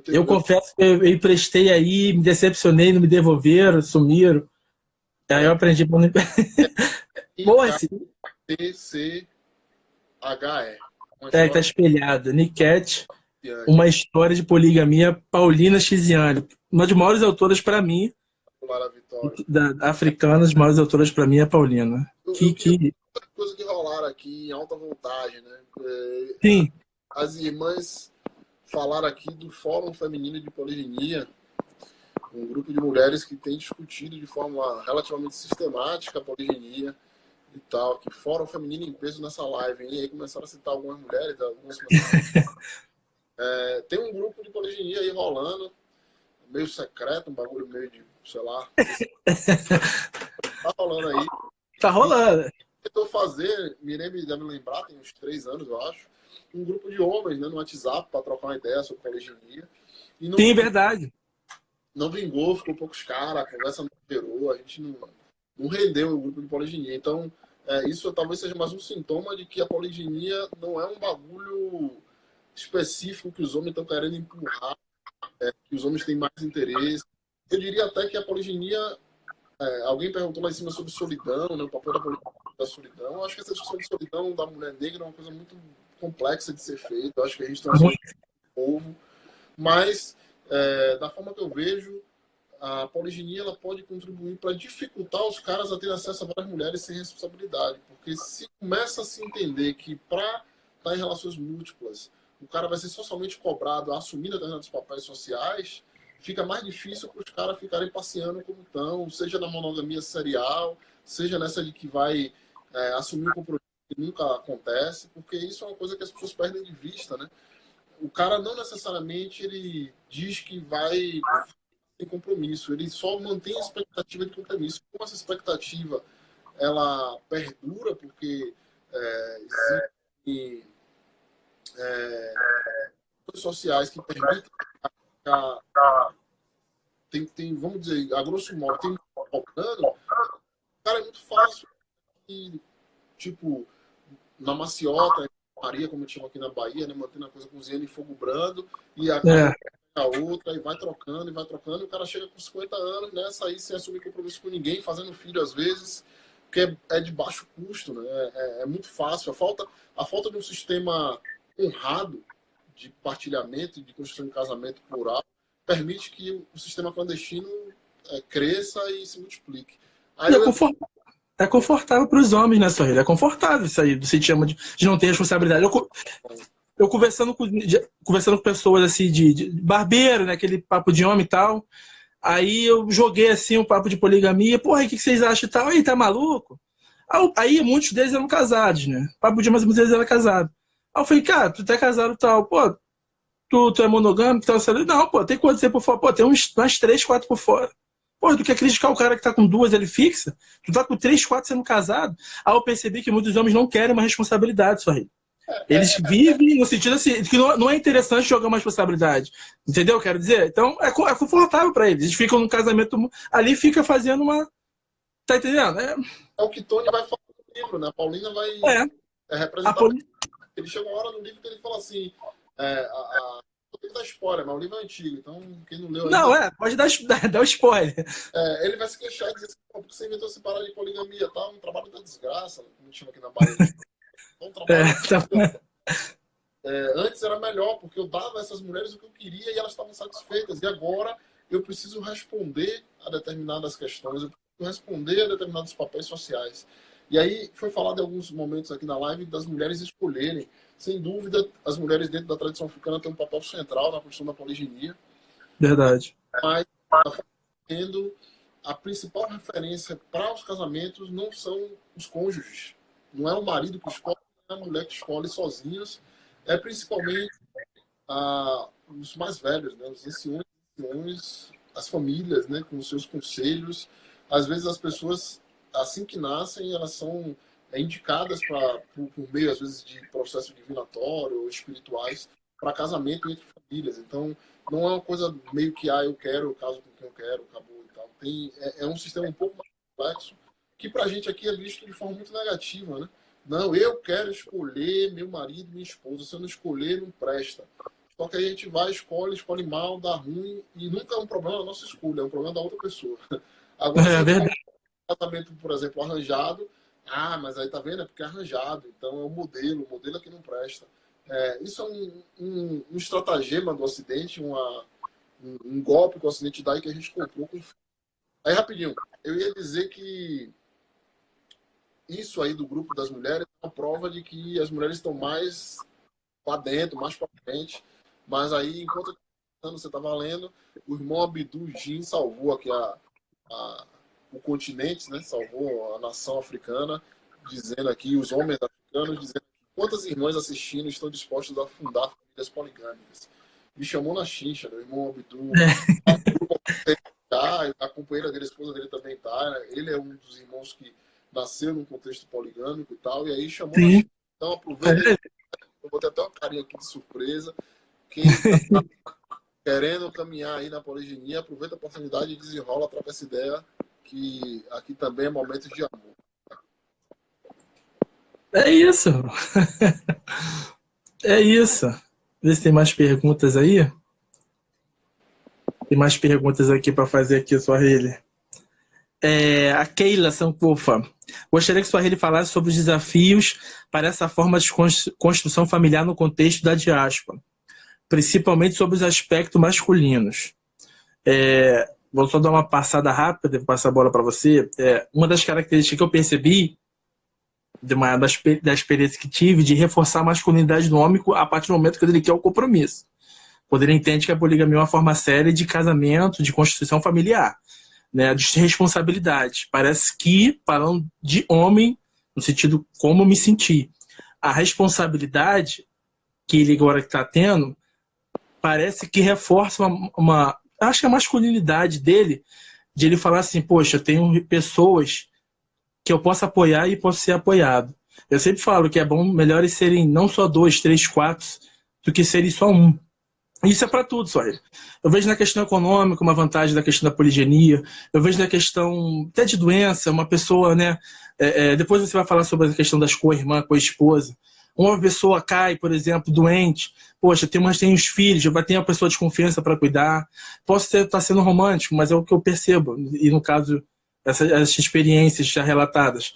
Speaker 1: Eu confesso que eu emprestei aí, me decepcionei, não me devolveram, sumiram. Aí eu aprendi pra não. Porra, esse.
Speaker 2: TCHE.
Speaker 1: Tá espelhado. Niket, uma história de poligamia, Paulina Chiziane. Uma das maiores autoras para mim, africanas, as maiores autoras para mim é Paulina.
Speaker 2: Coisa que rolaram aqui em alta voltagem, né?
Speaker 1: Sim.
Speaker 2: As irmãs falaram aqui do Fórum Feminino de Poliginia, um grupo de mulheres que tem discutido de forma relativamente sistemática a poliginia e tal, que Fórum Feminino em peso nessa live, hein? E aí começaram a citar algumas mulheres, tem um grupo de poliginia aí rolando, meio secreto, um bagulho meio de, sei lá, tá rolando aí.
Speaker 1: Tá rolando.
Speaker 2: Tentou fazer, Mireme deve lembrar, tem uns 3 anos, eu acho, um grupo de homens, né, no WhatsApp para trocar uma ideia sobre poliginia.
Speaker 1: Sim, verdade.
Speaker 2: Não vingou, ficou poucos caras, a conversa não gerou, a gente não rendeu o grupo de poliginia. Então, isso talvez seja mais um sintoma de que a poliginia não é um bagulho específico que os homens estão querendo empurrar, que os homens têm mais interesse. Eu diria até que a poliginia, alguém perguntou lá em cima sobre solidão, né, o papel da solidão. Eu acho que essa discussão de solidão da mulher negra é uma coisa muito complexa de ser feita. Eu acho que a gente tem um povo, mas da forma que eu vejo, a poliginia ela pode contribuir para dificultar os caras a ter acesso a várias mulheres sem responsabilidade, porque se começa a se entender que para estar em relações múltiplas o cara vai ser socialmente cobrado a assumir determinados papéis sociais, fica mais difícil para os caras ficarem passeando como estão, seja na monogamia serial, seja nessa de que vai assumir um compromisso que nunca acontece, porque isso é uma coisa que as pessoas perdem de vista, né? O cara não necessariamente ele diz que vai ter compromisso, ele só mantém a expectativa de compromisso. Como essa expectativa ela perdura, porque existem sociais que permitem vamos dizer, a grosso modo, tem cobrando, cara, é muito fácil. E, tipo, na maciota, Maria, como tinha aqui na Bahia, né, mantendo a coisa cozinhando em fogo brando, e a outra, e vai trocando, e o cara chega com 50 anos, né, sair sem assumir compromisso com ninguém, fazendo filho às vezes, porque é de baixo custo, né, é muito fácil. A falta de um sistema honrado de partilhamento e de construção de casamento plural permite que o sistema clandestino cresça e se multiplique. Aí
Speaker 1: é confortável para os homens, né, Sorrilha? É confortável isso aí, você chama de não ter responsabilidade. Eu conversando com pessoas assim de barbeiro, né, aquele papo de homem e tal, aí eu joguei assim um papo de poligamia, porra, o que vocês acham e tal? Aí, tá maluco? Aí muitos deles eram casados, né? Papo de mas muitos deles eram casados. Aí eu falei, cara, tu tá casado e tal, pô, tu é monogâmico e tal? Não, pô, tem quantos aí por fora? Pô, tem umas 3, 4 por fora. Pô, tu quer criticar o cara que tá com 2, ele fixa? Tu tá com 3, 4 sendo casado? Aí eu percebi que muitos homens não querem uma responsabilidade, Sorri. Eles vivem no sentido assim, que não é interessante jogar uma responsabilidade. Entendeu? Quero dizer? Então, é confortável pra eles. Eles ficam no casamento ali, fica fazendo uma... Tá entendendo?
Speaker 2: É o que Tony vai falar no livro, né? A Paulina vai representar... Ele chega uma hora no livro que ele fala assim... Tem que dar spoiler, mas o livro é antigo, então quem não leu ainda...
Speaker 1: Não, pode dar o spoiler.
Speaker 2: Ele vai se queixar e dizer assim, porque você inventou essa parada de poligamia, tá? Um trabalho da desgraça, como a gente chama aqui na Bahia. Um trabalho... Antes era melhor, porque eu dava a essas mulheres o que eu queria e elas estavam satisfeitas. E agora eu preciso responder a determinadas questões, eu preciso responder a determinados papéis sociais. E aí foi falado em alguns momentos aqui na live das mulheres escolherem. Sem dúvida, as mulheres dentro da tradição africana têm um papel central na construção da poliginia.
Speaker 1: Verdade.
Speaker 2: Mas a principal referência para os casamentos não são os cônjuges. Não é o marido que escolhe, não é a mulher que escolhe sozinhos. É principalmente os mais velhos, né? Os anciões, as famílias, né? Com os seus conselhos. Às vezes as pessoas assim que nascem, elas são indicadas por meio, às vezes, de processo divinatório ou espirituais para casamento entre famílias. Então, não é uma coisa meio que, eu quero, eu caso com quem eu quero, acabou e tal. É um sistema um pouco mais complexo, que pra gente aqui é visto de forma muito negativa, né? Não, eu quero escolher meu marido, minha esposa. Se eu não escolher, não presta. Só que aí a gente vai, escolhe mal, dá ruim, e nunca é um problema da nossa escolha, é um problema da outra pessoa. Agora, se a
Speaker 1: É
Speaker 2: gente
Speaker 1: verdade.
Speaker 2: faz um casamento, por exemplo, arranjado, mas aí tá vendo? É porque é arranjado, então é o modelo é que não presta. Isso é um estratagema do Ocidente, um golpe que o Ocidente dá e que a gente comprou com. Aí, rapidinho, eu ia dizer que isso aí do grupo das mulheres é uma prova de que as mulheres estão mais para dentro, mais para frente. Mas aí, enquanto você estava lendo, o irmão Abdul Jin salvou aqui o continente, né? Salvou a nação africana, dizendo aqui, os homens africanos, dizendo quantas irmãs assistindo estão dispostas a fundar famílias poligâmicas. Me chamou na chincha, né? O irmão Abdul. A companheira dele, a esposa dele também tá. Né? Ele é um dos irmãos que nasceu num contexto poligâmico e tal, e aí chamou na chincha. Então aproveita aí. Eu vou ter até uma carinha aqui de surpresa. Quem tá querendo caminhar aí na poliginia, aproveita a oportunidade e desenrola, troca essa ideia, que aqui também é momento de amor.
Speaker 1: É isso. É isso. Vê se tem mais perguntas aí. Tem mais perguntas aqui para fazer aqui, Suaheli. A Keila Sankofa. Gostaria que Suaheli falasse sobre os desafios para essa forma de construção familiar no contexto da diáspora, principalmente sobre os aspectos masculinos. Vou só dar uma passada rápida, vou passar a bola para você. Uma das características que eu percebi da experiência que tive de reforçar a masculinidade do homem a partir do momento que ele quer o compromisso. Quando ele entende que a poligamia é uma forma séria de casamento, de constituição familiar, né, de responsabilidade. Parece que, falando de homem, no sentido como me senti, a responsabilidade que ele agora está tendo parece que reforça acho que a masculinidade dele, de ele falar assim, poxa, eu tenho pessoas que eu posso apoiar e posso ser apoiado. Eu sempre falo que é bom, melhor serem não só 2, 3, 4, do que serem só um. Isso é para tudo, só. Eu vejo na questão econômica uma vantagem da questão da poligenia. Eu vejo na questão até de doença, uma pessoa, né? Depois você vai falar sobre a questão das co-irmã, co-esposa. Uma pessoa cai, por exemplo, doente. Poxa, tem os filhos, eu tenho uma pessoa de confiança para cuidar. Posso estar sendo romântico, mas é o que eu percebo. E no caso, essas experiências já relatadas.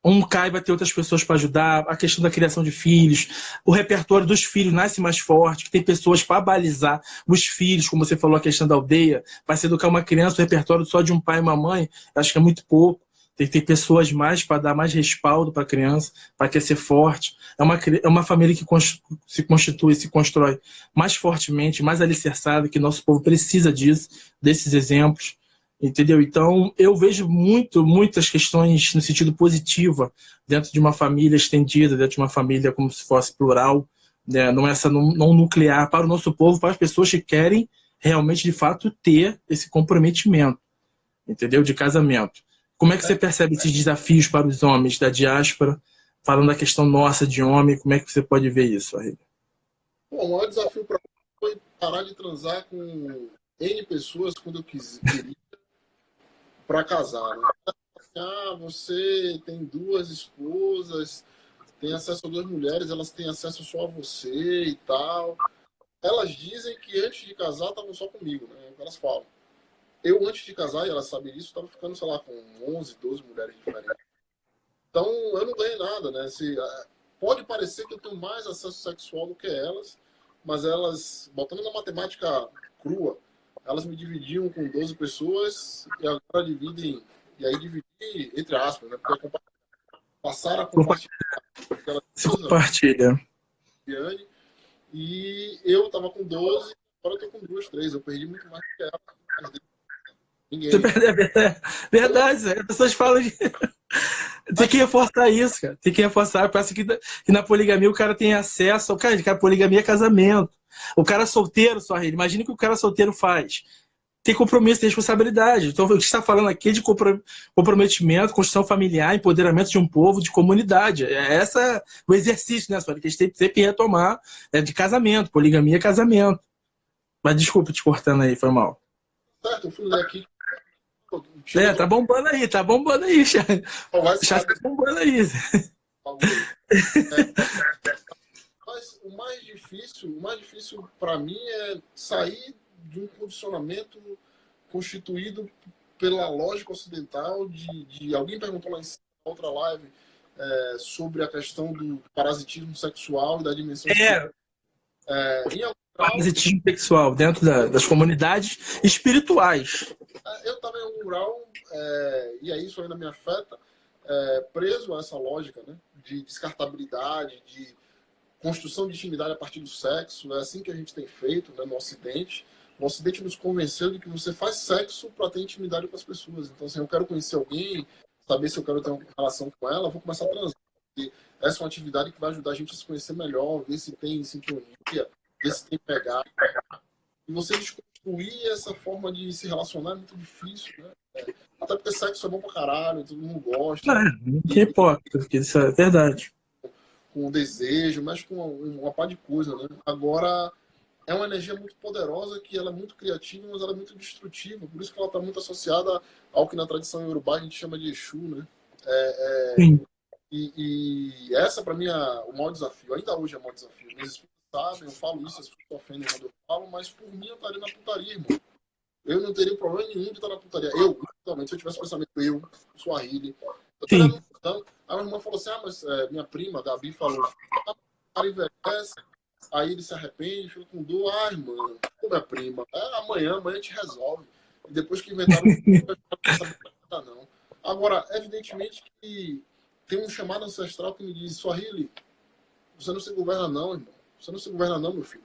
Speaker 1: Um cai, vai ter outras pessoas para ajudar, a questão da criação de filhos, o repertório dos filhos nasce mais forte, que tem pessoas para balizar os filhos, como você falou, a questão da aldeia, vai se educar uma criança, o repertório só de um pai e uma mãe, acho que é muito pouco, tem que ter pessoas mais para dar mais respaldo para a criança, para que ser forte, é uma família que se constitui, se constrói mais fortemente, mais alicerçada, que nosso povo precisa disso, desses exemplos. Entendeu? Então, eu vejo muitas questões no sentido positivo dentro de uma família estendida, dentro de uma família como se fosse plural, né? Não nuclear para o nosso povo, para as pessoas que querem realmente, de fato, ter esse comprometimento, entendeu? De casamento. Como é que você percebe esses desafios para os homens da diáspora, falando da questão nossa de homem, como é que você pode ver isso, Arrega?
Speaker 2: Bom, o maior desafio para mim foi parar de transar com N pessoas quando eu queria para casar, né? Você tem 2 esposas, tem acesso a 2 mulheres, elas têm acesso só a você e tal. Elas dizem que antes de casar estavam só comigo, né? Elas falam. Eu, antes de casar, e elas sabem disso, estava ficando, sei lá, com 11, 12 mulheres diferentes. Então, eu não ganhei nada, né? Pode parecer que eu tenho mais acesso sexual do que elas, mas elas, botando na matemática crua, elas me dividiam com 12 pessoas e agora dividem, e aí dividi entre aspas, né? Porque passaram a compartilhar.
Speaker 1: Compartilha.
Speaker 2: E eu tava com 12, agora eu tô com 2, 3. Eu perdi muito mais que ela. Ninguém.
Speaker 1: Verdade, as pessoas falam de... Tem que reforçar isso, cara. Tem que reforçar. Parece que na poligamia o cara tem acesso ao... Cara, poligamia é casamento. O cara solteiro, só imagina o que o cara solteiro faz. tem compromisso, tem responsabilidade. Então, o que a gente está falando aqui é de comprometimento, construção familiar, empoderamento de um povo, de comunidade. É essa o exercício, né, Sônia, que a gente tem que sempre retomar, de casamento, poligamia é casamento. Mas desculpa te cortando aí, foi mal.
Speaker 2: Certo, eu fui ler aqui.
Speaker 1: Tá bombando aí, Chat. O chat tá bombando aí.
Speaker 2: Mas o mais difícil para mim é sair de um condicionamento constituído pela lógica ocidental de alguém perguntou lá em outra live sobre a questão do parasitismo sexual e da dimensão
Speaker 1: parasitismo sexual dentro das comunidades espirituais.
Speaker 2: Eu estava em algum grau, e aí isso ainda me afeta, preso a essa lógica, né, de descartabilidade, de construção de intimidade a partir do sexo. É assim que a gente tem feito, né, no Ocidente. O Ocidente nos convenceu de que você faz sexo para ter intimidade com as pessoas. Então, assim, eu quero conhecer alguém, saber se eu quero ter uma relação com ela, vou começar a transar. E essa é uma atividade que vai ajudar a gente a se conhecer melhor, ver se tem sintonia, ver se tem pegada. E você desconstruir essa forma de se relacionar é muito difícil, né? Até porque sexo é bom pra caralho, todo mundo gosta.
Speaker 1: Que hipócrita, porque isso é verdade.
Speaker 2: Com o desejo, mas com uma par de coisa, né? Agora, é uma energia muito poderosa, que ela é muito criativa, mas ela é muito destrutiva. Por isso que ela está muito associada ao que na tradição iorubá a gente chama de Exu, né? E essa, para mim, é o maior desafio. Ainda hoje é o maior desafio. Meus espíritos sabem, eu falo isso, as pessoas ofendem quando eu falo, mas por mim eu estaria na putaria, irmão. Eu não teria problema nenhum de estar na putaria. Totalmente, se eu tivesse pensamento, eu sou a Riley. Aí a irmã falou assim, mas minha prima, a Gabi, falou, ela envelhece, aí ele se arrepende, fica com dor. Irmã, minha prima, amanhã a gente resolve. E depois que inventaram não. Agora, evidentemente que tem um chamado ancestral que me diz, Swahili, você não se governa não, irmão. Você não se governa não, meu filho.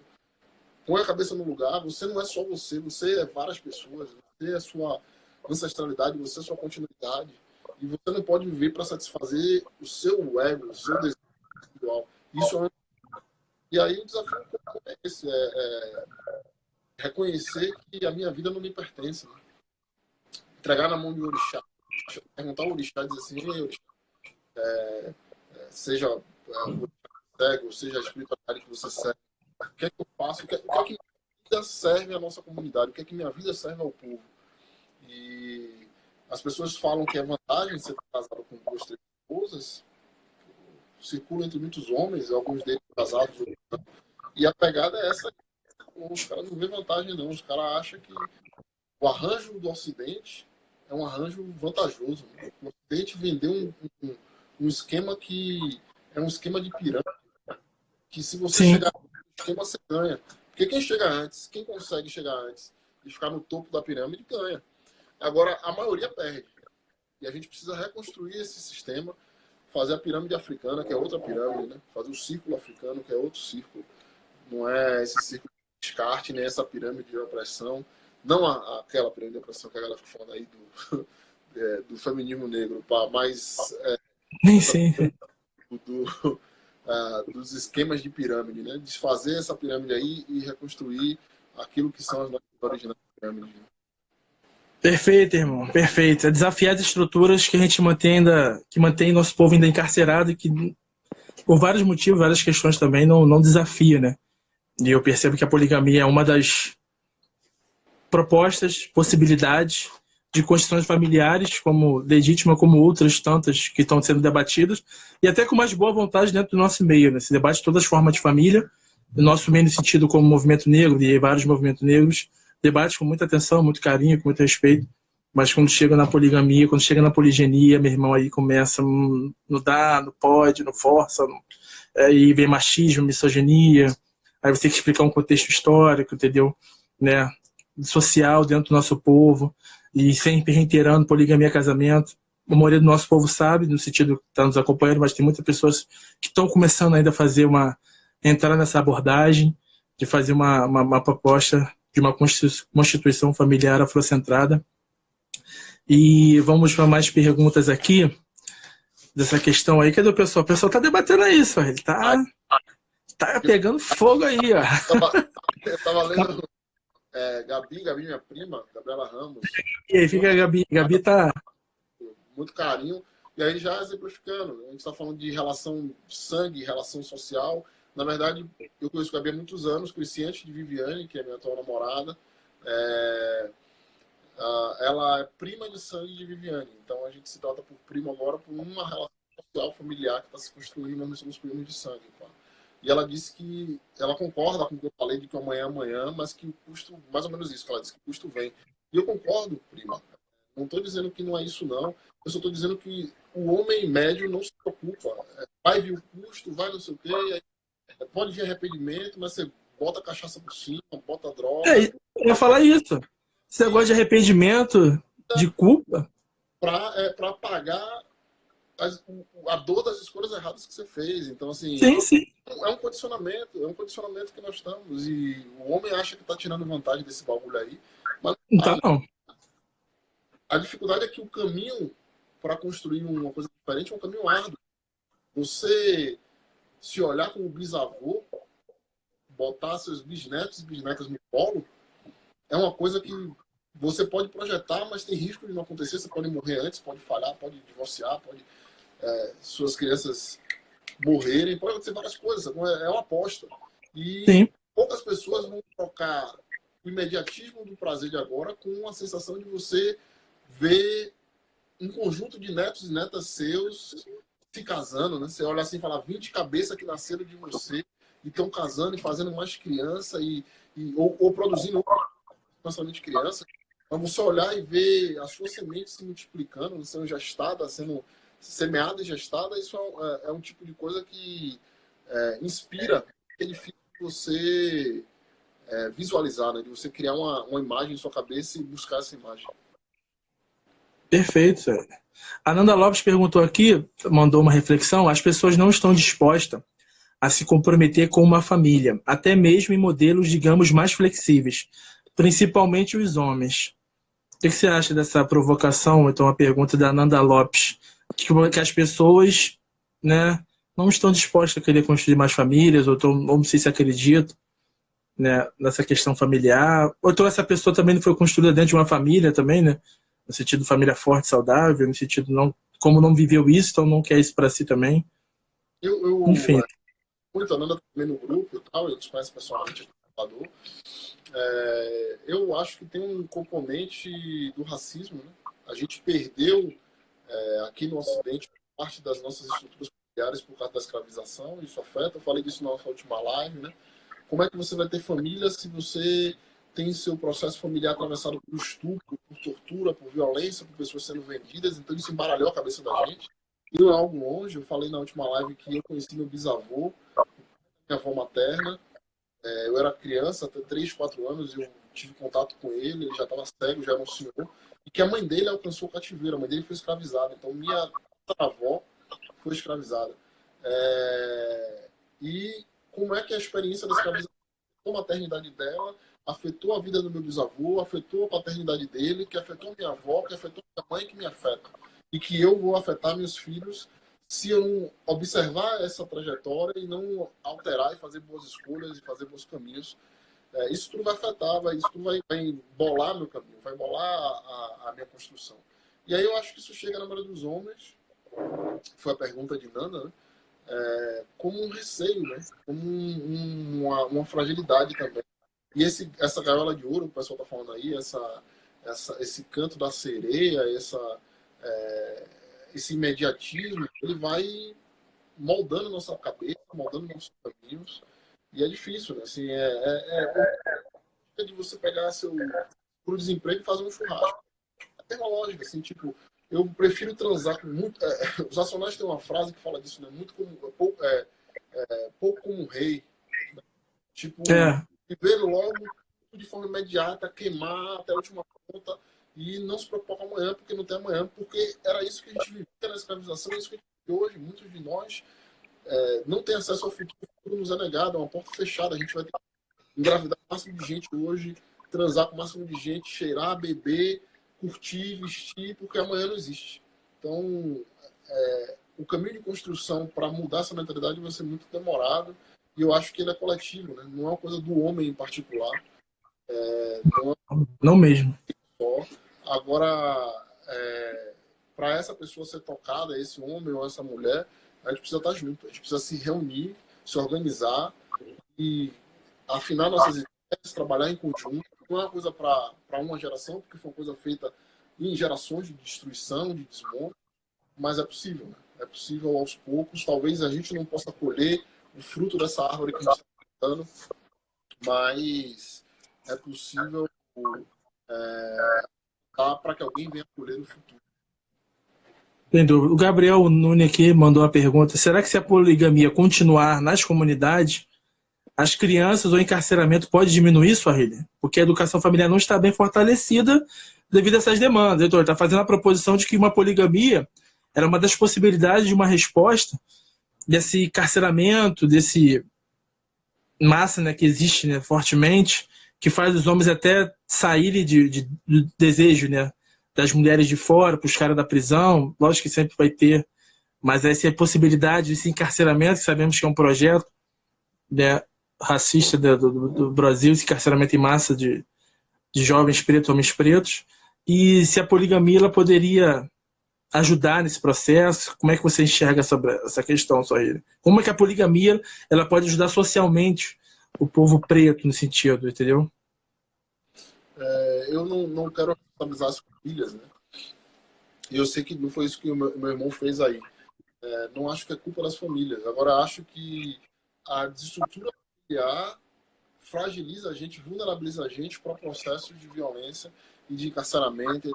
Speaker 2: Põe a cabeça no lugar, você não é só você é várias pessoas, você é a sua ancestralidade, você é a sua continuidade. E você não pode viver para satisfazer o seu ego, o seu desejo individual. Isso é... E aí o desafio é esse, reconhecer que a minha vida não me pertence. Né? Entregar na mão de um orixá, perguntar ao orixá e dizer assim, ei, orixá, seja o cego, seja a espiritualidade que você segue, o que é que eu faço, o que é que minha vida serve à nossa comunidade, o que é que minha vida serve ao povo. E as pessoas falam que é vantagem ser casado com 2, 3 esposas, circula entre muitos homens, alguns deles casados, e a pegada é essa. Os caras não vê vantagem não, os caras acham que o arranjo do Ocidente é um arranjo vantajoso. Né? O Ocidente vendeu um esquema que é um esquema de pirâmide, que se você chegar no esquema, você ganha. Porque quem consegue chegar antes e ficar no topo da pirâmide, ganha. Agora, a maioria perde. E a gente precisa reconstruir esse sistema, fazer a pirâmide africana, que é outra pirâmide, né? Fazer o círculo africano, que é outro círculo. Não é esse círculo de descarte, nem essa pirâmide de opressão. Não aquela pirâmide de opressão que a galera fica falando aí do feminismo negro, mas dos esquemas de pirâmide, né? Desfazer essa pirâmide aí e reconstruir aquilo que são as nossas originais pirâmides. Né?
Speaker 1: Perfeito, irmão, perfeito. É desafiar as estruturas que a gente mantém nosso povo ainda encarcerado e que, por vários motivos, várias questões também, não desafia, né? E eu percebo que a poligamia é uma das propostas, possibilidades de construções familiares, como legítima, como outras tantas que estão sendo debatidas, e até com mais boa vontade dentro do nosso meio, né? Se debate todas as formas de família, no nosso meio no sentido como movimento negro e vários movimentos negros, debate com muita atenção, muito carinho, com muito respeito, mas quando chega na poligamia, quando chega na poligenia, meu irmão, aí começa, não dá, não pode, não força, aí vem machismo, misoginia, aí você tem que explicar um contexto histórico, entendeu? Né? Social dentro do nosso povo, e sempre reiterando poligamia, casamento. A maioria do nosso povo sabe, no sentido que está nos acompanhando, mas tem muitas pessoas que estão começando ainda a entrar nessa abordagem, de fazer uma proposta de uma constituição familiar afrocentrada. E vamos para mais perguntas aqui, dessa questão aí. Cadê o pessoal? O pessoal está debatendo isso, ele tá pegando fogo aí, ó.
Speaker 2: Eu tava lendo Gabi, minha prima, Gabriela Ramos,
Speaker 1: E aí fica a Gabi. Gabi tá.
Speaker 2: muito carinho. E aí já exemplificando, a gente está falando de relação de sangue, relação social. Na verdade, eu conheço a Gabi há muitos anos, conheci antes de Viviane, que é minha atual namorada. Ela é prima de sangue de Viviane, então a gente se trata por primo agora por uma relação social, familiar que está se construindo, nós somos primos de sangue. Claro. E ela disse que ela concorda com o que eu falei de que amanhã é amanhã, mas que o custo, mais ou menos isso, que ela disse que o custo vem. E eu concordo, prima. Não estou dizendo que não é isso, não. Eu só estou dizendo que o homem médio não se preocupa. Vai vir o custo, vai não sei o quê, pode vir arrependimento, mas você bota a cachaça por cima, bota a droga.
Speaker 1: Eu ia falar isso. Esse negócio de arrependimento, de culpa.
Speaker 2: Para pagar a dor das escolhas erradas que você fez. Então, assim,
Speaker 1: Sim.
Speaker 2: é um condicionamento que nós estamos. E o homem acha que está tirando vantagem desse bagulho aí. Mas
Speaker 1: Então,
Speaker 2: a dificuldade é que o caminho para construir uma coisa diferente é um caminho árduo. Você se olhar como bisavô, botar seus bisnetos e bisnetas no colo, é uma coisa que você pode projetar, mas tem risco de não acontecer. Você pode morrer antes, pode falhar, pode divorciar, pode suas crianças morrerem, pode acontecer várias coisas. É uma aposta. E
Speaker 1: sim.
Speaker 2: poucas pessoas vão trocar o imediatismo do prazer de agora com a sensação de você ver um conjunto de netos e netas seus se casando, né? Você olha assim e fala 20 cabeças que nasceram de você e estão casando e fazendo mais criança ou produzindo não somente criança. Mas você olhar e ver as suas sementes se multiplicando, sendo gestadas, sendo semeada e gestada, isso é um tipo de coisa que inspira, é difícil você visualizar, né? De você criar uma imagem em sua cabeça e buscar essa imagem.
Speaker 1: Perfeito, senhor. A Nanda Lopes perguntou aqui, mandou uma reflexão: as pessoas não estão dispostas a se comprometer com uma família, até mesmo em modelos, digamos, mais flexíveis, principalmente os homens. O que você acha dessa provocação? Então, a pergunta da Nanda Lopes, que as pessoas, né, não estão dispostas a querer construir mais famílias, ou não sei se acreditam, né, nessa questão familiar, ou então essa pessoa também não foi construída dentro de uma família também, né, no sentido família forte, saudável, no sentido não, como não viveu isso, então não quer isso para si também. Enfim.
Speaker 2: Muito a Nanda também no grupo e tal, a gente conhece pessoalmente o Salvador. Eu acho que tem um componente do racismo, né? A gente perdeu aqui no Ocidente parte das nossas estruturas familiares por causa da escravização, isso afeta. Eu falei disso na nossa última live, né? Como é que você vai ter família se você tem seu processo familiar atravessado por estupro, por tortura, por violência, por pessoas sendo vendidas? Então isso embaralhou a cabeça da gente. E não é algo longe. Eu falei na última live que eu conheci meu bisavô, minha avó materna. Eu era criança, até 3, 4 anos, eu tive contato com ele já estava cego, já era um senhor, e que a mãe dele alcançou o cativeiro, a mãe dele foi escravizada. Então, minha avó foi escravizada. E como é que a experiência da escravização, a maternidade dela, afetou a vida do meu bisavô, afetou a paternidade dele, que afetou minha avó, que afetou minha mãe, que me afeta. E que eu vou afetar meus filhos se eu não observar essa trajetória e não alterar e fazer boas escolhas e fazer bons caminhos. Isso tudo vai afetar, isso tudo vai bolar meu caminho, vai bolar a minha construção. E aí eu acho que isso chega na maioria dos homens, foi a pergunta de Nanda, né? Como um receio, né? Como uma fragilidade também. E essa gaiola de ouro que o pessoal está falando aí, esse canto da sereia, esse imediatismo, ele vai moldando nossa cabeça, moldando nossos caminhos. E é difícil, né? Assim, de você pegar pro desemprego e fazer um churrasco. É uma lógica, assim, tipo, eu prefiro transar com muito. Os Racionais têm uma frase que fala disso, né? Muito como, pouco como um rei. Né? Tipo, viver logo de forma imediata, queimar até a última ponta e não se preocupar com amanhã, porque não tem amanhã, porque era isso que a gente vivia na escravização, é isso que a gente vive hoje. Muitos de nós não têm acesso ao futuro, o futuro nos é negado, é uma porta fechada. A gente vai ter que engravidar o máximo de gente hoje, transar com o máximo de gente, cheirar, beber, curtir, vestir, porque amanhã não existe. Então, o caminho de construção para mudar essa mentalidade vai ser muito demorado, e eu acho que ele é coletivo, né? Não é uma coisa do homem em particular.
Speaker 1: Não mesmo.
Speaker 2: Só. Agora, para essa pessoa ser tocada, esse homem ou essa mulher, a gente precisa estar junto, a gente precisa se reunir, se organizar e afinar nossas ideias, trabalhar em conjunto. Não é uma coisa para uma geração, porque foi uma coisa feita em gerações de destruição, de desmonte, mas é possível, né? É possível aos poucos. Talvez a gente não possa colher o fruto dessa árvore que a gente está plantando, mas é possível para que alguém venha colher no futuro.
Speaker 1: Sem dúvida. O Gabriel Nunes aqui mandou uma pergunta: será que se a poligamia continuar nas comunidades, as crianças ou o encarceramento pode diminuir, Suahili? Porque a educação familiar não está bem fortalecida devido a essas demandas. Então, ele está fazendo a proposição de que uma poligamia era uma das possibilidades de uma resposta desse encarceramento, desse massa, né, que existe, né, fortemente, que faz os homens até saírem do desejo, né, das mulheres de fora para os caras da prisão. Lógico que sempre vai ter, mas essa possibilidade, esse encarceramento, que sabemos que é um projeto, né, racista do Brasil, esse encarceramento em massa de jovens pretos, homens pretos, e se a poligamia ela poderia ajudar nesse processo. Como é que você enxerga sobre essa questão, Suahili? Como é que a poligamia ela pode ajudar socialmente o povo preto no sentido, entendeu?
Speaker 2: Eu não quero responsabilizar as famílias, né? E eu sei que não foi isso que o meu irmão fez aí. Não acho que é culpa das famílias. Agora, acho que a desestrutura familiar fragiliza a gente, vulnerabiliza a gente para processos de violência e de encarceramento.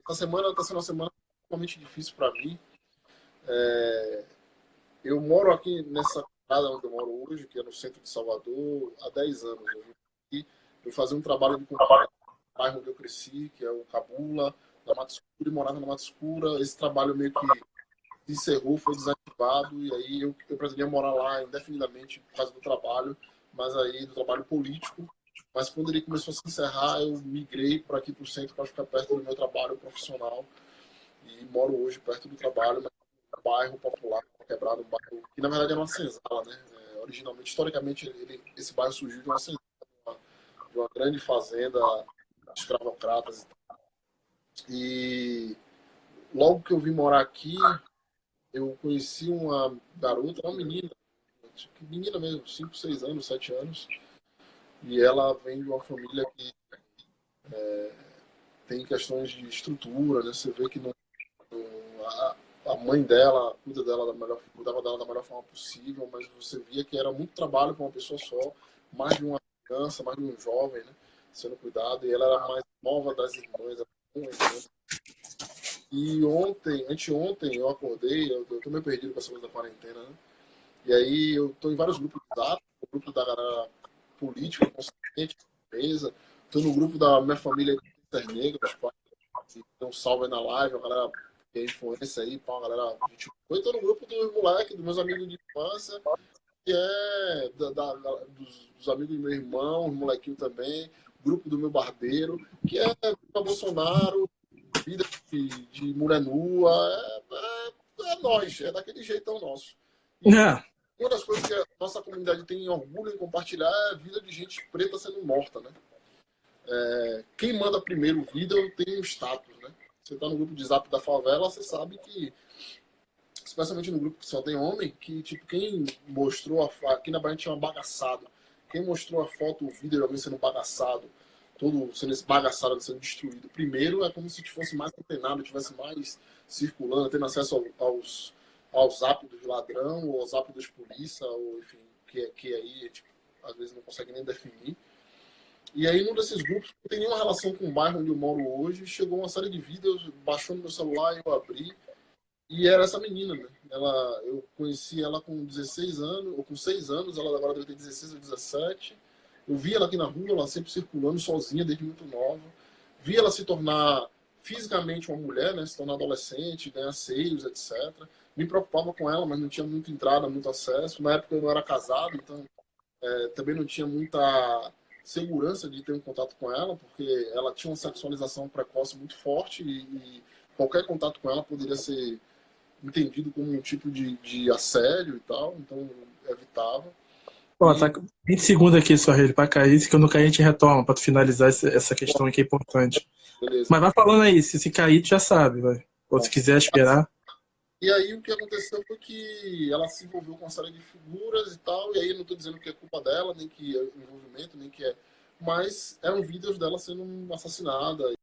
Speaker 2: Essa semana está sendo uma semana totalmente difícil para mim. Eu moro aqui nessa casa onde eu moro hoje, que é no centro de Salvador, há 10 anos. Eu vim aqui, eu fazia um trabalho de comunidade no bairro onde eu cresci, que é o Cabula, da Mata Escura, e morava na Mata Escura. Esse trabalho meio que se encerrou, foi desativado, e aí eu pretendia morar lá indefinidamente por causa do trabalho, mas aí do trabalho político. Mas quando ele começou a se encerrar, eu migrei para aqui para o centro para ficar perto do meu trabalho profissional, e moro hoje perto do trabalho, mas um bairro popular, quebrado, um bairro que na verdade é uma senzala, né? Originalmente, historicamente, esse bairro surgiu de uma senzala, de uma grande fazenda de escravocratas. E logo que eu vim morar aqui, eu conheci uma garota, uma menina mesmo, 5, 6 anos, 7 anos, e ela vem de uma família que tem questões de estrutura, né? Você vê que a mãe dela cuidava dela da melhor forma possível, mas você via que era muito trabalho para uma pessoa só, mais de uma criança, mais de um jovem, né, sendo cuidado, e ela era a mais nova das irmãs. E anteontem, eu acordei, eu tô meio perdido com essa coisa da quarentena, né? E aí eu tô em vários grupos de dados, o grupo da galera política, consciente, empresa, tô no grupo da minha família negras, que deu um salve aí na live, a galera que é influência aí, pá, a galera. Eu tô no grupo dos moleques, dos meus amigos de infância, que é dos amigos do meu irmão, os molequinhos também, grupo do meu barbeiro, que é Bolsonaro, vida de mulher nua, é nós, é daquele jeitão nosso. E uma das coisas que a nossa comunidade tem orgulho em compartilhar é a vida de gente preta sendo morta, né? Quem manda primeiro vida tem um status, né? Você tá no grupo de zap da favela, você sabe que, especialmente no grupo que só tem homem, que tipo, quem mostrou aqui na Bahia chama bagaçado, quem mostrou a foto, o vídeo de alguém sendo bagaçado, todo sendo esbagaçado, sendo destruído, primeiro é como se fosse mais antenado, tivesse mais circulando, tendo acesso aos zap dos ladrão, ou aos zap dos polícia, ou enfim, que aí tipo, às vezes não consegue nem definir. E aí, num desses grupos, que não tem nenhuma relação com o bairro onde eu moro hoje, chegou uma série de vídeos, baixou no meu celular, eu abri, e era essa menina, né? Eu conheci ela com 16 anos, ou com 6 anos, ela agora deve ter 16 ou 17. Eu vi ela aqui na rua, ela sempre circulando sozinha, desde muito nova. Vi ela se tornar fisicamente uma mulher, né? Se tornar adolescente, ganhar seios, etc. Me preocupava com ela, mas não tinha muita entrada, muito acesso. Na época eu não era casado, então também não tinha muita segurança de ter um contato com ela, porque ela tinha uma sexualização precoce muito forte e qualquer contato com ela poderia ser entendido como um tipo de assédio e tal, então eu evitava.
Speaker 1: Ó, tá com 20 segundos aqui só, Rei, pra cair. Se que eu não cair, a gente retoma, pra tu finalizar essa questão aqui, é importante.
Speaker 2: Beleza.
Speaker 1: Mas vai falando aí, se cair, tu já sabe, vai. Ou se quiser esperar.
Speaker 2: E aí o que aconteceu foi que ela se envolveu com uma série de figuras e tal, e aí eu não estou dizendo que é culpa dela, nem que é envolvimento, nem que é... Mas eram vídeos dela sendo assassinada.